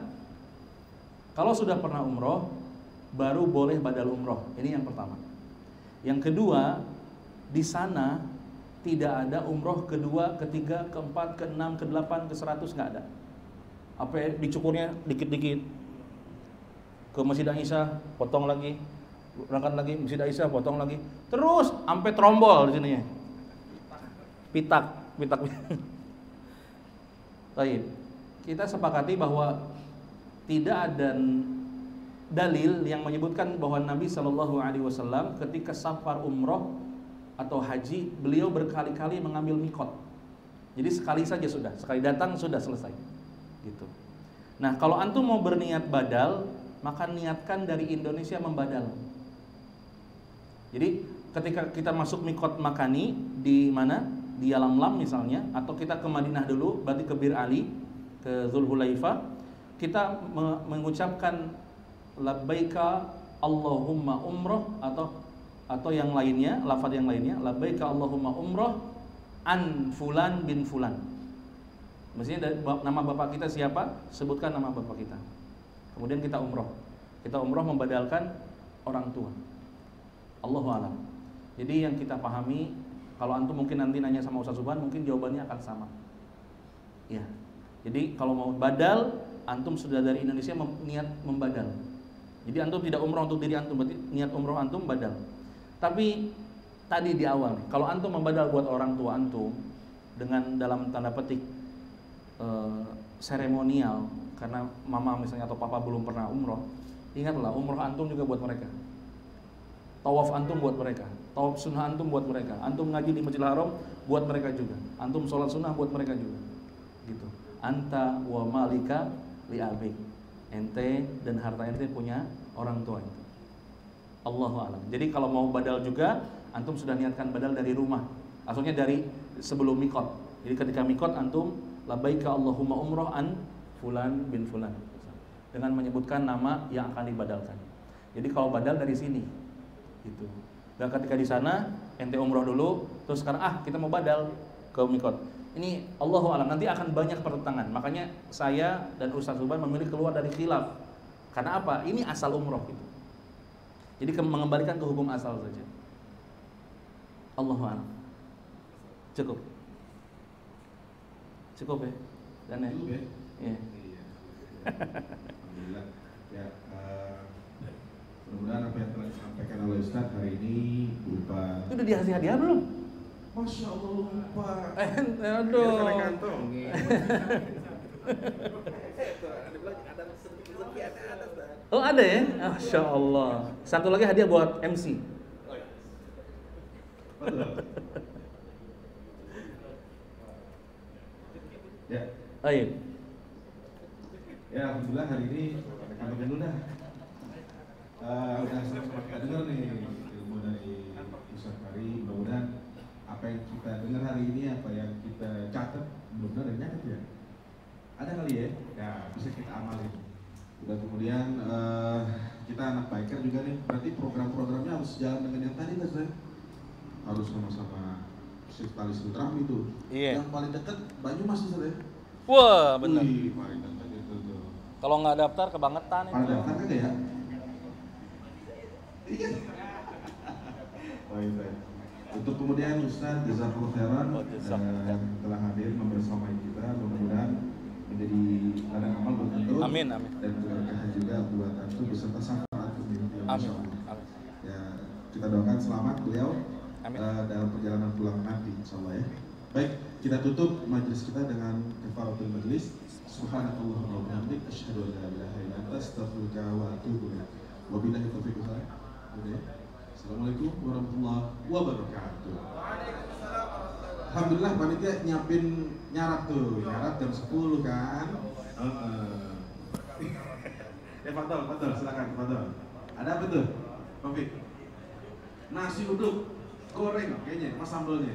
A: Kalau sudah pernah umroh, baru boleh badal umroh. Ini yang pertama. Yang kedua, di sana tidak ada umroh kedua, ketiga, keempat, keenam, ke-8, ke-100, nggak ada. Apa ya, dicukurnya dikit-dikit. Ke Masjid Aisyah, potong lagi, berangkat lagi, Masjid Aisyah, potong lagi, terus sampai trombol di sininya. Pitak. Baik. Kita sepakati bahwa tidak ada dalil yang menyebutkan bahwa Nabi Shallallahu Alaihi Wasallam ketika safar umroh atau haji, beliau berkali-kali mengambil mikot. Jadi sekali saja sudah, sekali datang sudah selesai. Gitu. Nah, kalau antum mau berniat badal, maka niatkan dari Indonesia membadal. Jadi ketika kita masuk mikot makani di mana? Di Yalamlam misalnya, atau kita ke Madinah dulu, berarti ke Bir Ali, ke Dzulhulaifah, kita mengucapkan labbaika Allahumma umroh atau yang lainnya, lafaz yang lainnya, labbaika Allahumma umroh an fulan bin fulan. Mestinya dari nama bapak kita siapa? Sebutkan nama bapak kita. Kemudian kita umroh. Kita umroh membadalkan orang tua. Allahu a'lam. Jadi yang kita pahami, kalau antum mungkin nanti nanya sama Ustaz Subhan, mungkin jawabannya akan sama. Ya. Jadi kalau mau badal, antum sudah dari Indonesia niat membadal. Jadi antum tidak umroh untuk diri antum, berarti niat umroh antum badal. Tapi tadi di awal, kalau antum membadal buat orang tua antum dengan dalam tanda petik seremonial, karena mama misalnya atau papa belum pernah umroh, ingatlah umroh antum juga buat mereka. Tawaf antum buat mereka, tawaf sunnah antum buat mereka, antum ngaji di Masjidil Haram buat mereka juga, antum sholat sunnah buat mereka juga. Gitu. Anta wa malika li abik. Ente dan harta ente punya orang tua itu. Allahu a'lam. Jadi kalau mau badal juga, antum sudah niatkan badal dari rumah. Maksudnya dari sebelum mikot. Jadi ketika mikot antum labbaika Allahumma umroh an fulan bin fulan, dengan menyebutkan nama yang akan dibadalkan. Jadi kalau badal dari sini, gitu. Dan ketika di sana ente umroh dulu, terus sekarang kita mau badal ke mikot. Ini Allahu a'lam, nanti akan banyak pertentangan. Makanya saya dan Ustaz Subhan memilih keluar dari khilaf. Karena apa? Ini asal umroh gitu. Jadi mengembalikan ke hukum asal saja. Allahu a'lam. Cukup. Cukup ya? Dan ya?
C: Cukup ya?
A: Iya.
C: Alhamdulillah. Ya, mudah-mudahan apa yang telah disampaikan oleh Ustaz hari ini berupa.
A: Itu udah dikasih hadiah belum?
C: Masya Allah lupa.
A: Aduh.
D: Biasa kantong.
A: Oh ada ya? Masya Allah. Satu lagi hadiah buat MC.
C: Ya.
A: Ayo.
C: Ya, alhamdulillah hari ini rekan dulu dah. Udah sama-sama kita dengar nih ilmu dari Ustaz Fahri. Mudah-mudahan apa yang kita dengar hari ini, apa yang kita catat, benar-benar ada nyatet ya. Ada kali ya? Ya, bisa kita amalin. Udah kemudian kita anak biker juga nih. Berarti program-programnya harus jalan dengan yang tadi kan, harus sama-sama tali silaturahmi itu.
A: Iya.
C: Yang paling dekat Banyumas itu ya.
A: Wah benar.
C: Wih, paling dekat itu tuh.
A: Kalau nggak daftar kebangetan itu.
C: Pada daftar kan ya? Iya. Oh iya. Untuk kemudian Ustaz Jazakallahu khairan yang telah hadir membersama kita, mudah-mudahan menjadi ladang amal buat antum.
A: Amin, amin.
C: Dan berkah juga buat antum beserta syafaat antum.
A: Amin.
C: Ya, kita doakan selamat beliau dalam perjalanan pulang nanti, insyaallah ya. Baik, kita tutup majelis kita dengan kafaratul majelis. Subhanakallahumma wa bihamdika asyhadu an la ilaha illa anta astaghfiruka wa atubu ilaik. Wabillahi taufiq wal hidayah. Assalamualaikum warahmatullahi wabarakatuh. Alhamdulillah panitia nyiapin nyarat tuh, nyarat jam 10 kan. Ya Fadol, silakan Fadol. Ada apa tuh, Taufik? Nasi uduk goreng kayaknya, mas sambalnya.